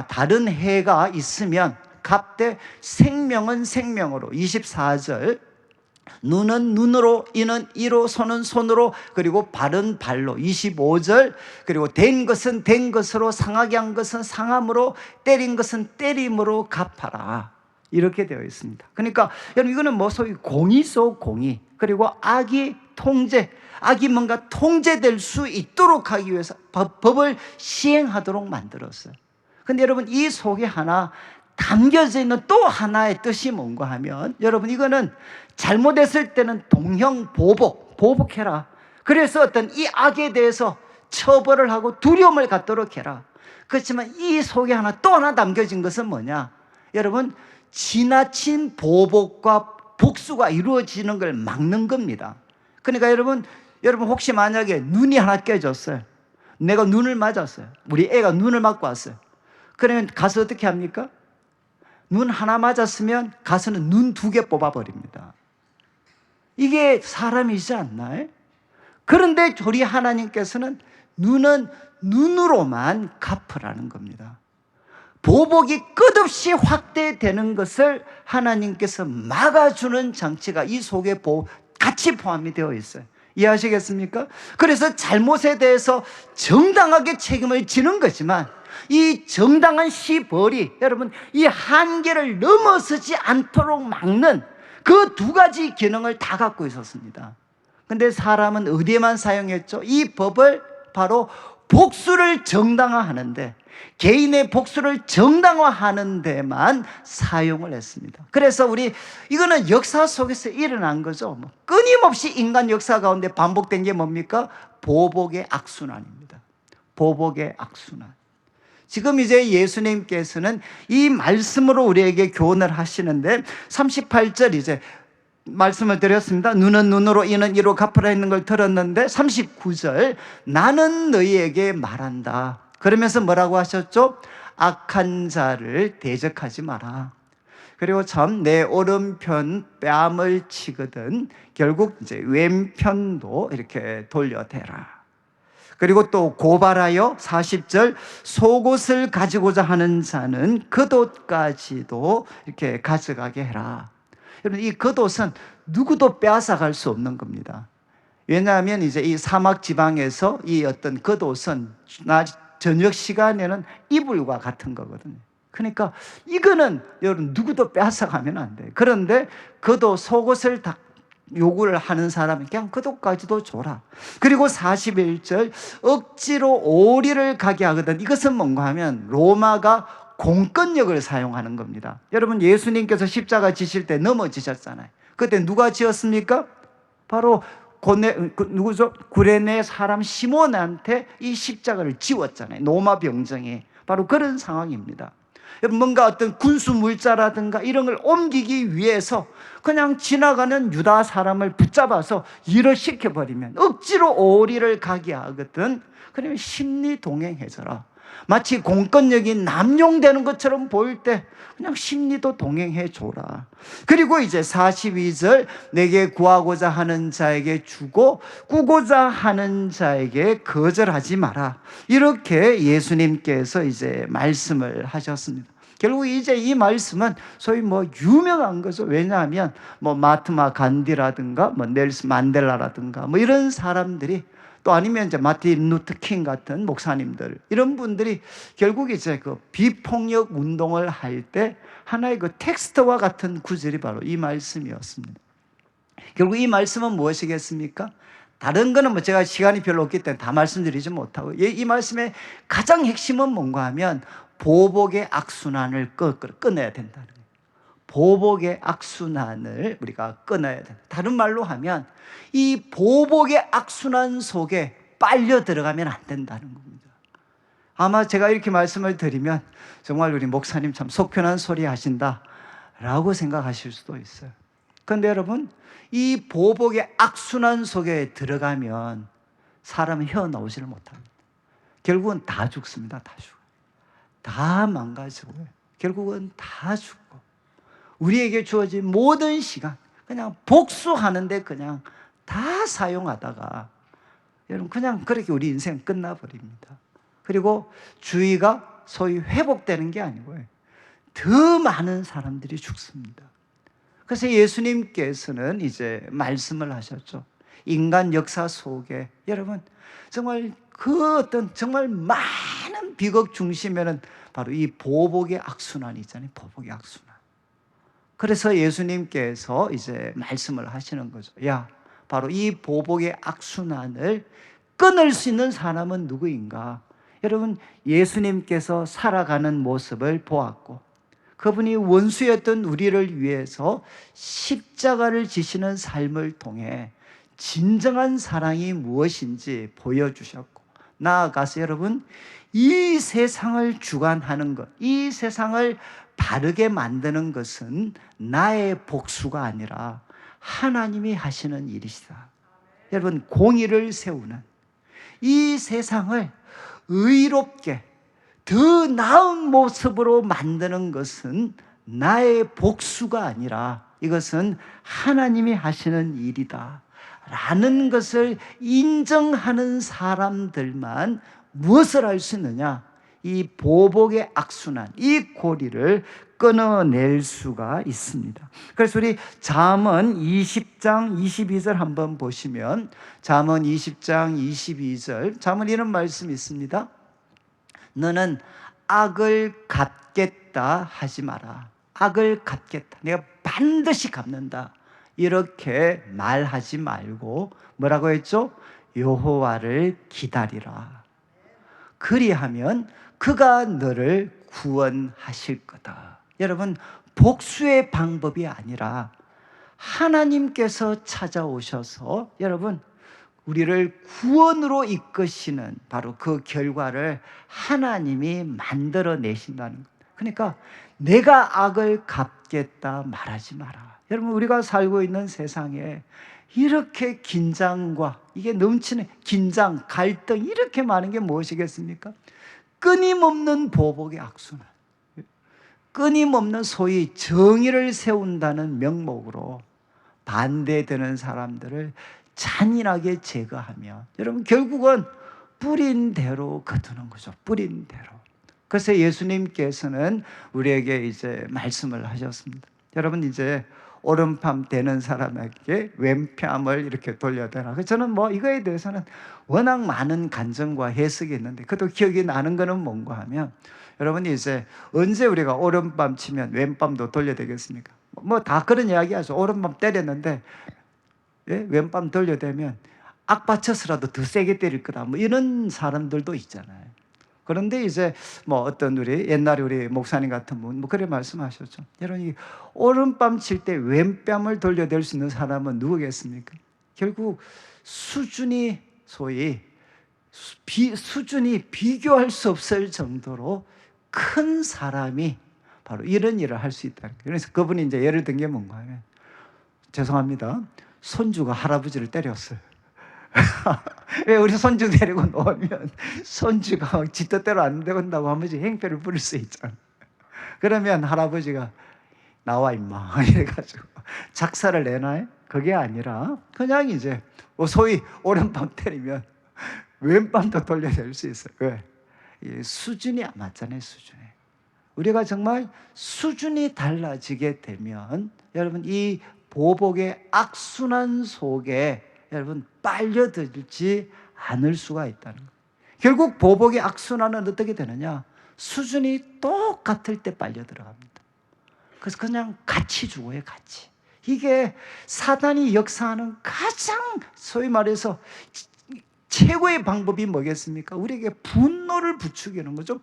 다른 해가 있으면 갑대 생명은 생명으로. 24절, 눈은 눈으로, 이는 이로, 손은 손으로, 그리고 발은 발로. 25절, 그리고 된 것은 된 것으로, 상하게 한 것은 상함으로, 때린 것은 때림으로 갚아라. 이렇게 되어 있습니다. 그러니까 여러분, 이거는 뭐 소위 공의 속 공의, 그리고 악이 통제, 악이 뭔가 통제될 수 있도록 하기 위해서 법을 시행하도록 만들었어요. 근데 여러분, 이 속에 하나 담겨져 있는 또 하나의 뜻이 뭔가 하면, 여러분, 이거는 잘못했을 때는 보복해라. 그래서 어떤 이 악에 대해서 처벌을 하고 두려움을 갖도록 해라. 그렇지만 이 속에 또 하나 담겨진 것은 뭐냐? 여러분, 지나친 보복과 복수가 이루어지는 걸 막는 겁니다. 그러니까 여러분 혹시 만약에 눈이 하나 깨졌어요. 내가 눈을 맞았어요. 우리 애가 눈을 맞고 왔어요. 그러면 가서 어떻게 합니까? 눈 하나 맞았으면 가서는 눈 2개 뽑아버립니다. 이게 사람이지 않나요? 그런데 우리 하나님께서는 눈은 눈으로만 갚으라는 겁니다. 보복이 끝없이 확대되는 것을 하나님께서 막아주는 장치가 이 속에 같이 포함이 되어 있어요. 이해하시겠습니까? 그래서 잘못에 대해서 정당하게 책임을 지는 거지만, 이 정당한 시벌이 여러분 이 한계를 넘어서지 않도록 막는 그 2가지 기능을 다 갖고 있었습니다. 근데 사람은 어디에만 사용했죠? 이 법을 바로 복수를 정당화하는데, 개인의 복수를 정당화하는 데만 사용을 했습니다. 그래서 이거는 역사 속에서 일어난 거죠. 끊임없이 인간 역사 가운데 반복된 게 뭡니까? 보복의 악순환입니다. 보복의 악순환. 지금 이제 예수님께서는 이 말씀으로 우리에게 교훈을 하시는데, 38절 이제 말씀을 드렸습니다. 눈은 눈으로, 이는 이로 갚으라 했는 걸 들었는데, 39절, 나는 너희에게 말한다. 그러면서 뭐라고 하셨죠? 악한 자를 대적하지 마라. 그리고 참 내 오른편 뺨을 치거든 결국 이제 왼편도 이렇게 돌려대라. 그리고 또 고발하여 40절, 속옷을 가지고자 하는 자는 겉옷까지도 이렇게 가져가게 해라. 여러분, 이 겉옷은 누구도 빼앗아갈 수 없는 겁니다. 왜냐하면 이제 이 사막 지방에서 이 어떤 겉옷은 저녁 시간에는 이불과 같은 거거든요. 그러니까 이거는 여러분 누구도 빼앗아가면 안 돼요. 그런데 겉옷, 속옷을 다 요구를 하는 사람은 그냥 겉옷까지도 줘라. 그리고 41절, 억지로 오리를 가게 하거든. 이것은 뭔가 하면 로마가 공권력을 사용하는 겁니다. 여러분, 예수님께서 십자가 지실 때 넘어지셨잖아요. 그때 누가 지었습니까? 바로 누구죠? 구레네 사람 시몬한테 이 십자가를 지웠잖아요. 로마 병정이. 바로 그런 상황입니다. 뭔가 어떤 군수 물자라든가 이런 걸 옮기기 위해서 그냥 지나가는 유다 사람을 붙잡아서 일을 시켜버리면, 억지로 오리를 가게 하거든. 그러면 심리 동행해줘라. 마치 공권력이 남용되는 것처럼 보일 때 그냥 심리도 동행해줘라. 그리고 이제 42절, 내게 구하고자 하는 자에게 주고 꾸고자 하는 자에게 거절하지 마라. 이렇게 예수님께서 이제 말씀을 하셨습니다. 결국 이제 이 말씀은 소위 유명한 거죠. 왜냐하면 마트마 간디라든가 넬슨 만델라라든가 이런 사람들이, 또 아니면 이제 마틴 루터 킹 같은 목사님들, 이런 분들이 결국 이제 그 비폭력 운동을 할 때 하나의 그 텍스트와 같은 구절이 바로 이 말씀이었습니다. 결국 이 말씀은 무엇이겠습니까? 다른 거는 제가 시간이 별로 없기 때문에 다 말씀드리지 못하고, 이 말씀의 가장 핵심은 뭔가 하면 보복의 악순환을 끊어야 된다는 거예요. 보복의 악순환을 우리가 끊어야 된다. 다른 말로 하면 이 보복의 악순환 속에 빨려 들어가면 안 된다는 겁니다. 아마 제가 이렇게 말씀을 드리면 정말 우리 목사님 참 속편한 소리 하신다 라고 생각하실 수도 있어요. 그런데 여러분, 이 보복의 악순환 속에 들어가면 사람은 헤어나오지를 못합니다. 결국은 다 죽습니다. 다 죽어요. 다 망가지고요. 결국은 다 죽고. 우리에게 주어진 모든 시간 그냥 복수하는데 그냥 다 사용하다가 여러분 그냥 그렇게 우리 인생 끝나버립니다. 그리고 주의가 소위 회복되는 게 아니고요, 더 많은 사람들이 죽습니다. 그래서 예수님께서는 이제 말씀을 하셨죠. 인간 역사 속에 여러분 정말 그 어떤 정말 많은 비극 중심에는 바로 이 보복의 악순환이 있잖아요. 보복의 악순환. 그래서 예수님께서 이제 말씀을 하시는 거죠. 야, 바로 이 보복의 악순환을 끊을 수 있는 사람은 누구인가? 여러분, 예수님께서 살아가는 모습을 보았고 그분이 원수였던 우리를 위해서 십자가를 지시는 삶을 통해 진정한 사랑이 무엇인지 보여주셨고, 나아가서 여러분 이 세상을 주관하는 것, 이 세상을 바르게 만드는 것은 나의 복수가 아니라 하나님이 하시는 일이시다. 여러분, 공의를 세우는 이 세상을 의롭게 더 나은 모습으로 만드는 것은 나의 복수가 아니라 이것은 하나님이 하시는 일이다 라는 것을 인정하는 사람들만 무엇을 할 수 있느냐? 이 보복의 악순환, 이 고리를 끊어낼 수가 있습니다. 그래서 우리 잠언 20장 22절 한번 보시면, 잠언 20장 22절, 잠언 이런 말씀이 있습니다. 너는 악을 갚겠다 하지 마라. 악을 갚겠다, 내가 반드시 갚는다, 이렇게 말하지 말고 뭐라고 했죠? 여호와를 기다리라. 그리하면 그가 너를 구원하실 거다. 여러분, 복수의 방법이 아니라 하나님께서 찾아오셔서 여러분 우리를 구원으로 이끄시는 바로 그 결과를 하나님이 만들어내신다는 것. 그러니까 내가 악을 갚겠다 말하지 마라. 여러분, 우리가 살고 있는 세상에 이렇게 긴장과 이게 넘치는 긴장, 갈등 이렇게 많은 게 무엇이겠습니까? 끊임없는 보복의 악순환, 끊임없는 소위 정의를 세운다는 명목으로 반대되는 사람들을 잔인하게 제거하면 여러분 결국은 뿌린 대로 거두는 거죠. 뿌린 대로. 그래서 예수님께서는 우리에게 이제 말씀을 하셨습니다. 여러분, 이제 오른밤 되는 사람에게 왼뺨을 이렇게 돌려대라. 저는 뭐 이거에 대해서는 워낙 많은 간증과 해석이 있는데 그래도 기억이 나는 거는 뭔가 하면, 여러분이 이제 언제 우리가 오른밤 치면 왼밤도 돌려대겠습니까? 뭐 다 그런 이야기 하죠. 오른밤 때렸는데 왼밤 돌려대면 악받쳐서라도 더 세게 때릴 거다, 뭐 이런 사람들도 있잖아요. 그런데 이제 뭐 어떤 우리 옛날에 우리 목사님 같은 분 뭐 그래 말씀하셨죠. 여러분, 이 오른밤 칠 때 왼뺨을 돌려댈 수 있는 사람은 누구겠습니까? 결국 수준이 소위 수준이 비교할 수 없을 정도로 큰 사람이 바로 이런 일을 할 수 있다는 거예요. 그래서 그분이 이제 예를 든 게 뭔가 하면, 죄송합니다, 손주가 할아버지를 때렸어요. 왜 우리 손주 데리고 놀면 손주가 지 뜻대로 안 된다고 한 번씩 행패를 부릴 수 있잖아. 그러면 할아버지가 나와 임마 이래가지고 작사를 내나요? 그게 아니라 그냥 이제 소위 오른밤 때리면 왼밤도 돌려낼 수 있어요. 왜? 수준이 안 맞잖아요. 수준이. 우리가 정말 수준이 달라지게 되면 여러분 이 보복의 악순환 속에 여러분 빨려들지 않을 수가 있다는 거예요. 결국 보복의 악순환은 어떻게 되느냐? 수준이 똑같을 때 빨려 들어갑니다. 그래서 그냥 같이 죽어요. 같이. 이게 사단이 역사하는 가장 소위 말해서 최고의 방법이 뭐겠습니까? 우리에게 분노를 부추기는 거죠.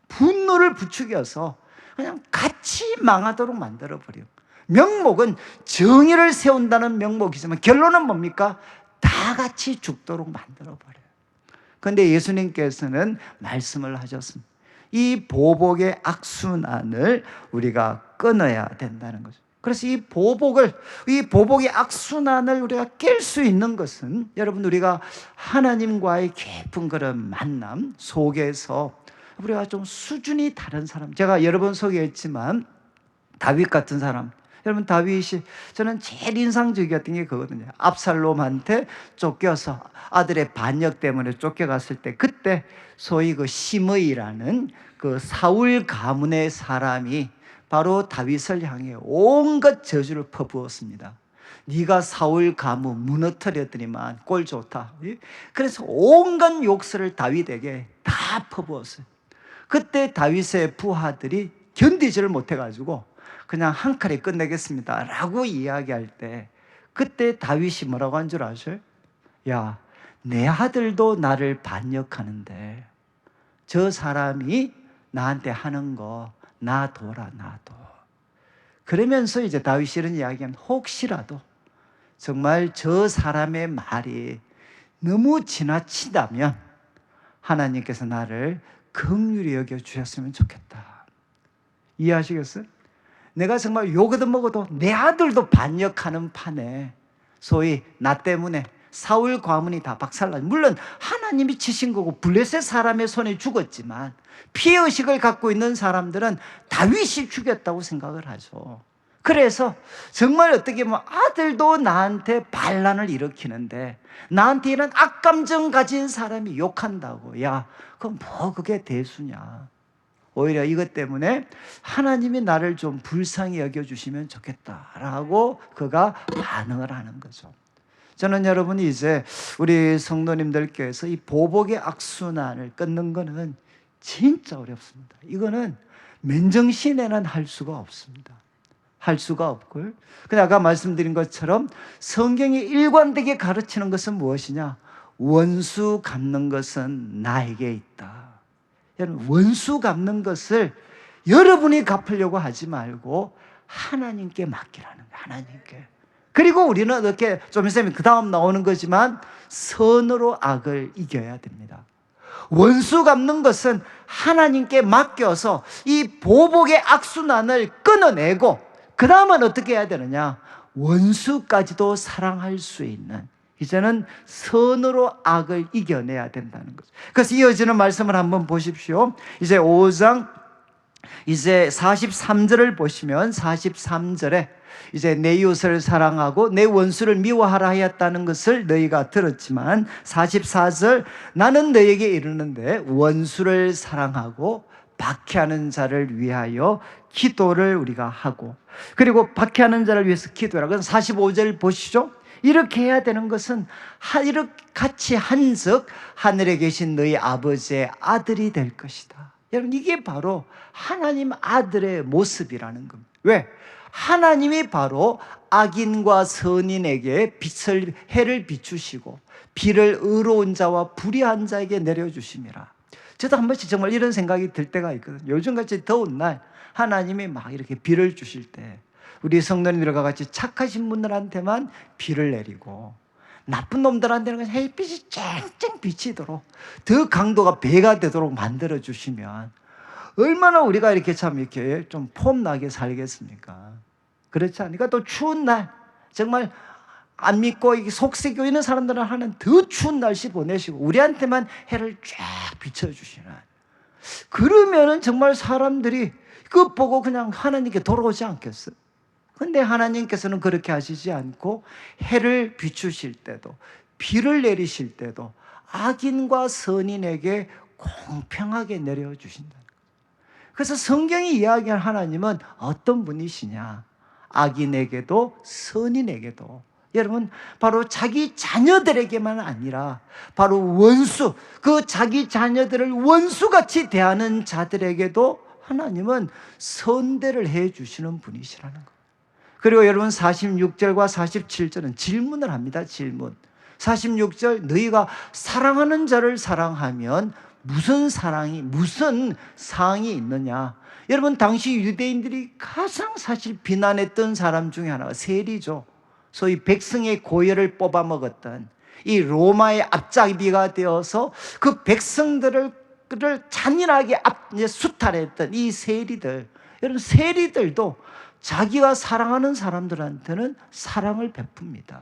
분노를 부추겨서 그냥 같이 망하도록 만들어버려요. 명목은 정의를 세운다는 명목이지만 결론은 뭡니까? 다 같이 죽도록 만들어버려요. 그런데 예수님께서는 말씀을 하셨습니다. 이 보복의 악순환을 우리가 끊어야 된다는 거죠. 그래서 이 보복의 악순환을 우리가 깰 수 있는 것은 여러분 우리가 하나님과의 깊은 그런 만남 속에서 우리가 좀 수준이 다른 사람, 제가 여러 번 소개했지만 다윗 같은 사람. 여러분, 다윗이 저는 제일 인상적이었던 게 그거거든요. 압살롬한테 쫓겨서 아들의 반역 때문에 쫓겨갔을 때, 그때 소위 그 시므이라는 그 사울 가문의 사람이 바로 다윗을 향해 온갖 저주를 퍼부었습니다. 네가 사울 가문 무너뜨렸더니만 꼴 좋다. 그래서 온갖 욕설을 다윗에게 다 퍼부었어요. 그때 다윗의 부하들이 견디지를 못해가지고 그냥 한 칼에 끝내겠습니다 라고 이야기할 때, 그때 다윗이 뭐라고 한 줄 아세요? 야, 내 아들도 나를 반역하는데 저 사람이 나한테 하는 거 놔둬라, 놔둬. 그러면서 이제 다윗이 이런 이야기하면, 혹시라도 정말 저 사람의 말이 너무 지나치다면 하나님께서 나를 긍휼히 여겨주셨으면 좋겠다. 이해하시겠어요? 내가 정말 욕을 먹어도 내 아들도 반역하는 판에 소위 나 때문에 사울 가문이 다 박살나죠. 물론 하나님이 치신 거고 블레셋 사람의 손에 죽었지만 피해의식을 갖고 있는 사람들은 다윗이 죽였다고 생각을 하죠. 그래서 정말 어떻게 보면 아들도 나한테 반란을 일으키는데 나한테 이런 악감정 가진 사람이 욕한다고, 야, 그럼 뭐 그게 대수냐. 오히려 이것 때문에 하나님이 나를 좀 불쌍히 여겨주시면 좋겠다라고 그가 반응을 하는 거죠. 저는 여러분이 이제 우리 성도님들께서 이 보복의 악순환을 끊는 거는 진짜 어렵습니다. 이거는 맨정신에는 할 수가 없습니다. 할 수가 없고요. 근데 아까 말씀드린 것처럼 성경이 일관되게 가르치는 것은 무엇이냐? 원수 갚는 것은 나에게 있다. 여러분, 원수 갚는 것을 여러분이 갚으려고 하지 말고 하나님께 맡기라는 거예요. 하나님께. 그리고 우리는 어떻게, 좀 있으면 그 다음 나오는 거지만 선으로 악을 이겨야 됩니다. 원수 갚는 것은 하나님께 맡겨서 이 보복의 악순환을 끊어내고, 그 다음은 어떻게 해야 되느냐? 원수까지도 사랑할 수 있는, 이제는 선으로 악을 이겨내야 된다는 거죠. 그래서 이어지는 말씀을 한번 보십시오. 이제 5장 이제 43절을 보시면 43절에 이제 내 이웃을 사랑하고 내 원수를 미워하라 하였다는 것을 너희가 들었지만 44절, 나는 너희에게 이르는데 원수를 사랑하고 박해하는 자를 위하여 기도를 우리가 하고, 그리고 박해하는 자를 위해서 기도하라. 그래서 45절 보시죠. 이렇게 해야 되는 것은 이렇게 같이 한즉 하늘에 계신 너희 아버지의 아들이 될 것이다. 여러분, 이게 바로 하나님 아들의 모습이라는 겁니다. 왜? 하나님이 바로 악인과 선인에게 해를 비추시고 비를 의로운 자와 불의한 자에게 내려주심이라. 저도 한 번씩 정말 이런 생각이 들 때가 있거든요. 요즘같이 더운 날 하나님이 막 이렇게 비를 주실 때 우리 성도님들과 같이 착하신 분들한테만 비를 내리고 나쁜 놈들한테는 햇빛이 쨍쨍 비치도록 더 강도가 배가 되도록 만들어 주시면 얼마나 우리가 이렇게 참 이렇게 좀 폼나게 살겠습니까? 그렇지 않으니까 또 추운 날, 정말 안 믿고 속색여 있는 사람들은 하는 더 추운 날씨 보내시고 우리한테만 해를 쫙 비춰주시는, 그러면은 정말 사람들이 그거 보고 그냥 하나님께 돌아오지 않겠어요? 근데 하나님께서는 그렇게 하시지 않고 해를 비추실 때도 비를 내리실 때도 악인과 선인에게 공평하게 내려주신다. 그래서 성경이 이야기한 하나님은 어떤 분이시냐? 악인에게도 선인에게도, 여러분, 바로 자기 자녀들에게만 아니라 바로 원수, 그 자기 자녀들을 원수같이 대하는 자들에게도 하나님은 선대를 해 주시는 분이시라는 거예요. 그리고 여러분 46절과 47절은 질문을 합니다. 질문. 46절, 너희가 사랑하는 자를 사랑하면 무슨 사랑이, 무슨 사항이 있느냐? 여러분, 당시 유대인들이 가장 사실 비난했던 사람 중에 하나가 세리죠. 소위 백성의 고열을 뽑아먹었던 이 로마의 앞잡이가 되어서 그 백성들을 잔인하게 수탈했던 이 세리들. 여러분, 세리들도 자기가 사랑하는 사람들한테는 사랑을 베풉니다.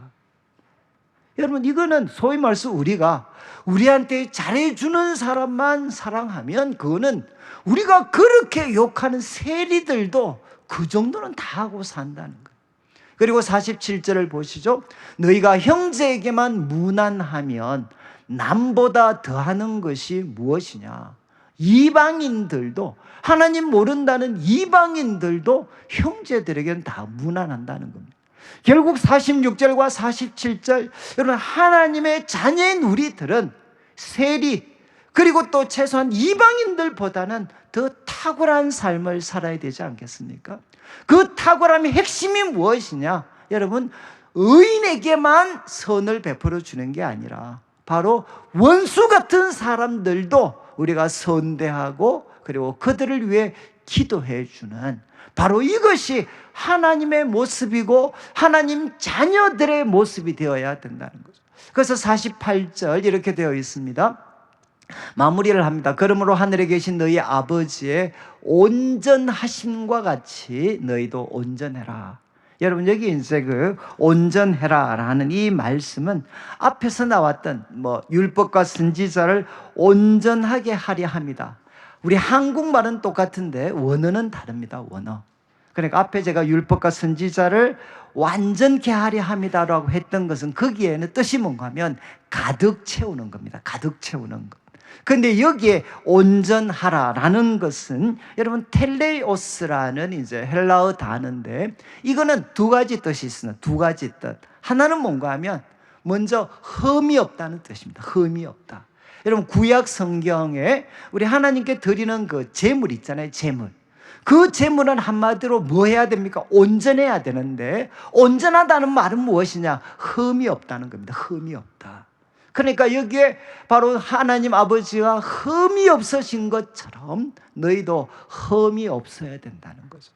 여러분, 이거는 소위 말해서 우리가 우리한테 잘해주는 사람만 사랑하면 그거는 우리가 그렇게 욕하는 세리들도 그 정도는 다 하고 산다는 거예요. 그리고 47절을 보시죠. 너희가 형제에게만 무난하면 남보다 더하는 것이 무엇이냐. 이방인들도, 하나님 모른다는 이방인들도 형제들에게는 다 무난한다는 겁니다. 결국 46절과 47절, 여러분, 하나님의 자녀인 우리들은 세리, 그리고 또 최소한 이방인들보다는 더 탁월한 삶을 살아야 되지 않겠습니까? 그 탁월함의 핵심이 무엇이냐? 여러분, 의인에게만 선을 베풀어 주는 게 아니라 바로 원수 같은 사람들도 우리가 선대하고 그리고 그들을 위해 기도해 주는, 바로 이것이 하나님의 모습이고 하나님 자녀들의 모습이 되어야 된다는 거죠. 그래서 48절 이렇게 되어 있습니다. 마무리를 합니다. 그러므로 하늘에 계신 너희 아버지의 온전하심과 같이 너희도 온전해라. 여러분, 여기 이제 그 온전해라 라는 이 말씀은 앞에서 나왔던 율법과 선지자를 온전하게 하려 합니다. 우리 한국말은 똑같은데 원어는 다릅니다. 원어. 그러니까 앞에 제가 율법과 선지자를 완전케 하려 합니다라고 했던 것은 거기에는 뜻이 뭔가 하면 가득 채우는 겁니다. 가득 채우는 것. 그런데 여기에 온전하라라는 것은 여러분 텔레오스라는 이제 헬라어 단어인데, 이거는 두 가지 뜻이 있습니다. 두 가지 뜻. 하나는 뭔가 하면 먼저 흠이 없다는 뜻입니다. 흠이 없다. 여러분, 구약 성경에 우리 하나님께 드리는 그 제물 있잖아요. 제물. 그 제물은 한마디로 뭐 해야 됩니까? 온전해야 되는데, 온전하다는 말은 무엇이냐? 흠이 없다는 겁니다. 흠이 없다. 그러니까 여기에 바로 하나님 아버지가 흠이 없으신 것처럼 너희도 흠이 없어야 된다는 거죠.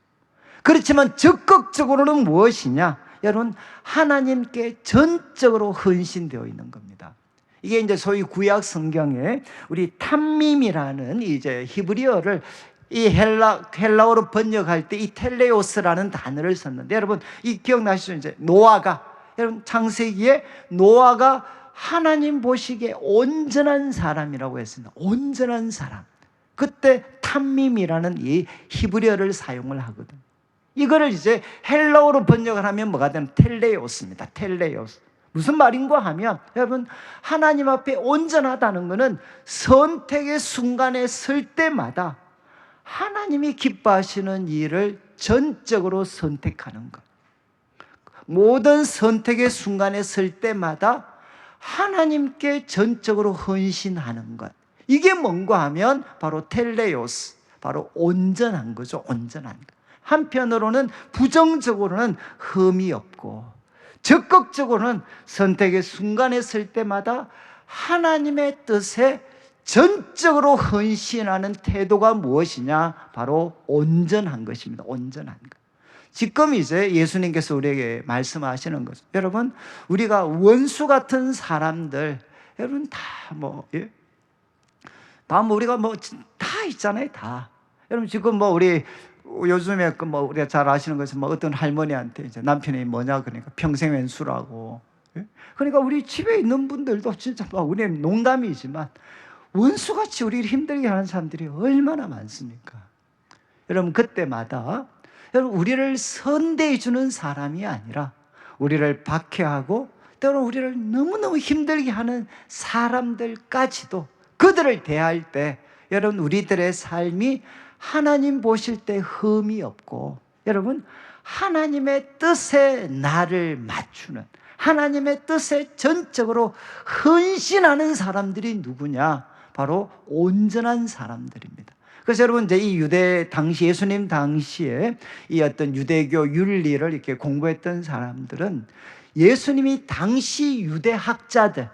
그렇지만 적극적으로는 무엇이냐? 여러분, 하나님께 전적으로 헌신되어 있는 겁니다. 이게 이제 소위 구약 성경에 우리 탐밈이라는 이제 히브리어를 이 헬라어로 번역할 때 이 텔레오스라는 단어를 썼는데, 여러분 이 기억나시죠? 이제 노아가, 여러분 창세기에 노아가 하나님 보시기에 온전한 사람이라고 했습니다. 온전한 사람. 그때 탐밈이라는 이 히브리어를 사용을 하거든. 이거를 이제 헬라어로 번역을 하면 뭐가 되는? 텔레오스입니다. 텔레오스. 무슨 말인가 하면, 여러분 하나님 앞에 온전하다는 것은 선택의 순간에 설 때마다 하나님이 기뻐하시는 일을 전적으로 선택하는 것. 모든 선택의 순간에 설 때마다 하나님께 전적으로 헌신하는 것. 이게 뭔가 하면 바로 텔레오스, 바로 온전한 거죠. 온전한 것. 한편으로는 부정적으로는 흠이 없고, 적극적으로는 선택의 순간에 설 때마다 하나님의 뜻에 전적으로 헌신하는 태도가 무엇이냐? 바로 온전한 것입니다. 온전한 것. 지금 이제 예수님께서 우리에게 말씀하시는 거죠. 여러분, 우리가 원수 같은 사람들, 여러분 다 우리가 다 있잖아요. 다. 여러분 지금 우리 요즘에 우리가 잘 아시는 것은 어떤 할머니한테 이제 남편이 뭐냐 그러니까 평생 왼수라고. 그러니까 우리 집에 있는 분들도 진짜 우리 농담이지만 원수같이 우리를 힘들게 하는 사람들이 얼마나 많습니까? 여러분 그때마다 여러분 우리를 선대해 주는 사람이 아니라 우리를 박해하고 때로는 우리를 너무너무 힘들게 하는 사람들까지도, 그들을 대할 때 여러분 우리들의 삶이 하나님 보실 때 흠이 없고, 여러분 하나님의 뜻에 나를 맞추는, 하나님의 뜻에 전적으로 헌신하는 사람들이 누구냐? 바로 온전한 사람들입니다. 그래서 여러분 이제 이 유대 당시, 예수님 당시에 이 어떤 유대교 윤리를 이렇게 공부했던 사람들은 예수님이 당시 유대 학자들,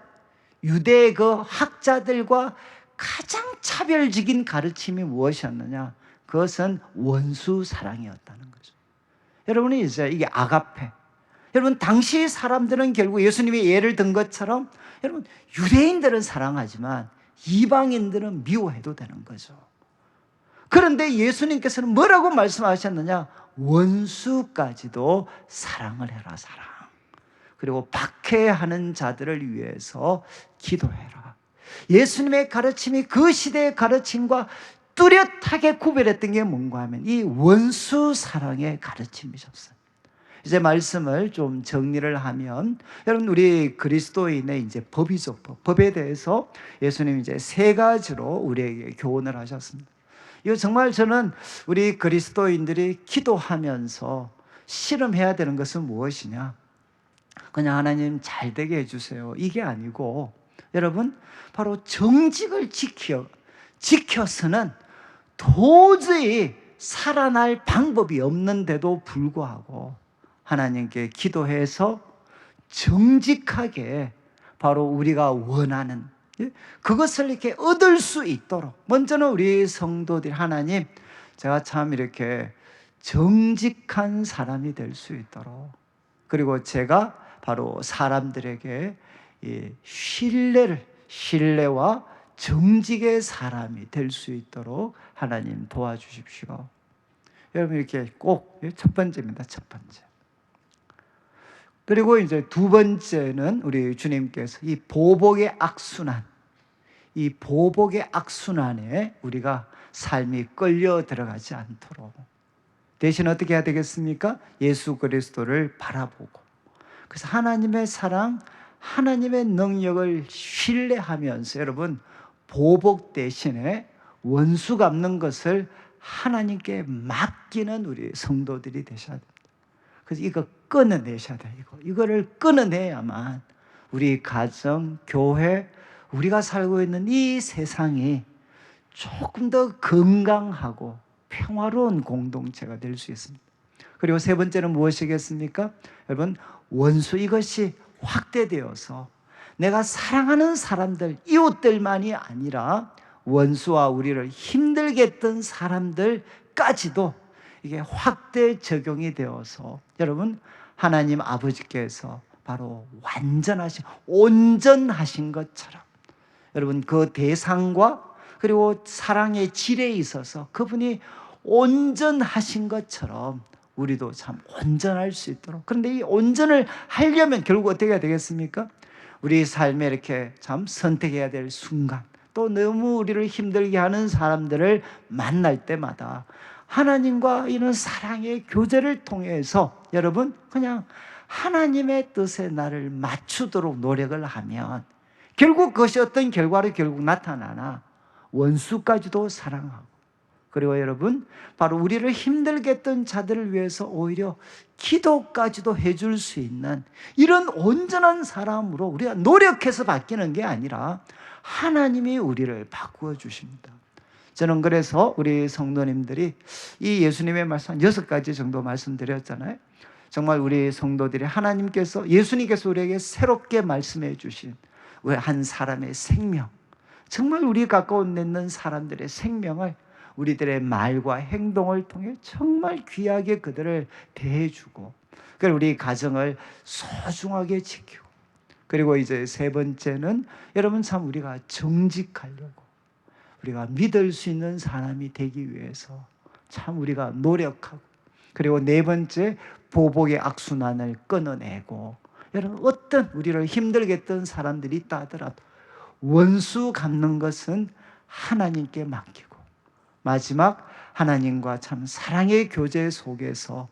유대 그 학자들과 가장 차별적인 가르침이 무엇이었느냐? 그것은 원수 사랑이었다는 거죠. 여러분이 이제 이게 아가페. 여러분 당시 사람들은 결국 예수님이 예를 든 것처럼 여러분 유대인들은 사랑하지만 이방인들은 미워해도 되는 거죠. 그런데 예수님께서는 뭐라고 말씀하셨느냐? 원수까지도 사랑을 해라, 사랑. 그리고 박해하는 자들을 위해서 기도해라. 예수님의 가르침이 그 시대의 가르침과 뚜렷하게 구별했던 게 뭔가 하면 이 원수 사랑의 가르침이셨어요. 이제 말씀을 좀 정리를 하면, 여러분 우리 그리스도인의 이제 법이죠. 법에 대해서 예수님 이제 세 가지로 우리에게 교훈을 하셨습니다. 이거 정말 저는 우리 그리스도인들이 기도하면서 실험해야 되는 것은 무엇이냐? 그냥 하나님 잘 되게 해주세요, 이게 아니고, 여러분 바로 정직을 지켜서는 도저히 살아날 방법이 없는데도 불구하고 하나님께 기도해서 정직하게 바로 우리가 원하는 그것을 이렇게 얻을 수 있도록, 먼저는 우리 성도들, 하나님 제가 참 이렇게 정직한 사람이 될 수 있도록, 그리고 제가 바로 사람들에게 신뢰와 정직의 사람이 될 수 있도록 하나님 도와주십시오. 여러분 이렇게 꼭 첫 번째입니다. 첫 번째. 그리고 이제 두 번째는 우리 주님께서 이 보복의 악순환에 우리가 삶이 끌려 들어가지 않도록, 대신 어떻게 해야 되겠습니까? 예수 그리스도를 바라보고, 그래서 하나님의 사랑, 하나님의 능력을 신뢰하면서, 여러분 보복 대신에 원수 갚는 것을 하나님께 맡기는 우리 성도들이 되셔야 됩니다. 그래서 이거 끊어내셔야 돼요. 이거를 끊어내야만 우리 가정, 교회, 우리가 살고 있는 이 세상이 조금 더 건강하고 평화로운 공동체가 될 수 있습니다. 그리고 세 번째는 무엇이겠습니까? 여러분 원수, 이것이 확대되어서 내가 사랑하는 사람들, 이웃들만이 아니라 원수와 우리를 힘들게 했던 사람들까지도 이게 확대 적용이 되어서, 여러분 하나님 아버지께서 바로 온전하신 것처럼, 여러분 그 대상과 그리고 사랑의 질에 있어서 그분이 온전하신 것처럼 우리도 참 온전할 수 있도록, 그런데 이 온전을 하려면 결국 어떻게 해야 되겠습니까? 우리 삶에 이렇게 참 선택해야 될 순간, 또 너무 우리를 힘들게 하는 사람들을 만날 때마다 하나님과 이런 사랑의 교제를 통해서, 여러분 그냥 하나님의 뜻에 나를 맞추도록 노력을 하면 결국 그것이 어떤 결과로 결국 나타나나? 원수까지도 사랑하고, 그리고 여러분 바로 우리를 힘들게 했던 자들을 위해서 오히려 기도까지도 해줄 수 있는 이런 온전한 사람으로 우리가 노력해서 바뀌는 게 아니라 하나님이 우리를 바꾸어 주십니다. 저는 그래서 우리 성도님들이 이 예수님의 말씀 한 6가지 정도 말씀드렸잖아요. 정말 우리 성도들이 예수님께서 우리에게 새롭게 말씀해 주신 한 사람의 생명, 정말 우리 가까운 있는 사람들의 생명을 우리들의 말과 행동을 통해 정말 귀하게 그들을 대해주고, 그리고 우리 가정을 소중하게 지키고, 그리고 이제 세 번째는 여러분 참 우리가 정직하려고, 우리가 믿을 수 있는 사람이 되기 위해서 참 우리가 노력하고, 그리고 네 번째 보복의 악순환을 끊어내고, 여러분 어떤 우리를 힘들게 했던 사람들이 있다 하더라도 원수 갚는 것은 하나님께 맡기고, 마지막 하나님과 참 사랑의 교제 속에서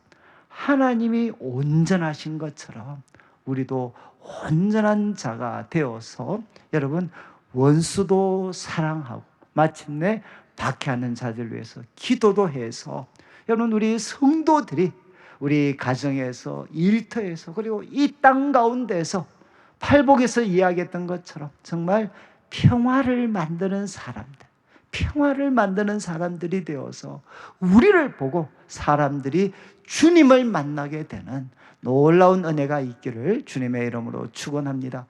하나님이 온전하신 것처럼 우리도 온전한 자가 되어서, 여러분 원수도 사랑하고 마침내 박해하는 자들을 위해서 기도도 해서, 여러분 우리 성도들이 우리 가정에서, 일터에서, 그리고 이 땅 가운데서 팔복에서 이야기했던 것처럼 정말 평화를 만드는 사람들이 되어서 우리를 보고 사람들이 주님을 만나게 되는 놀라운 은혜가 있기를 주님의 이름으로 축원합니다.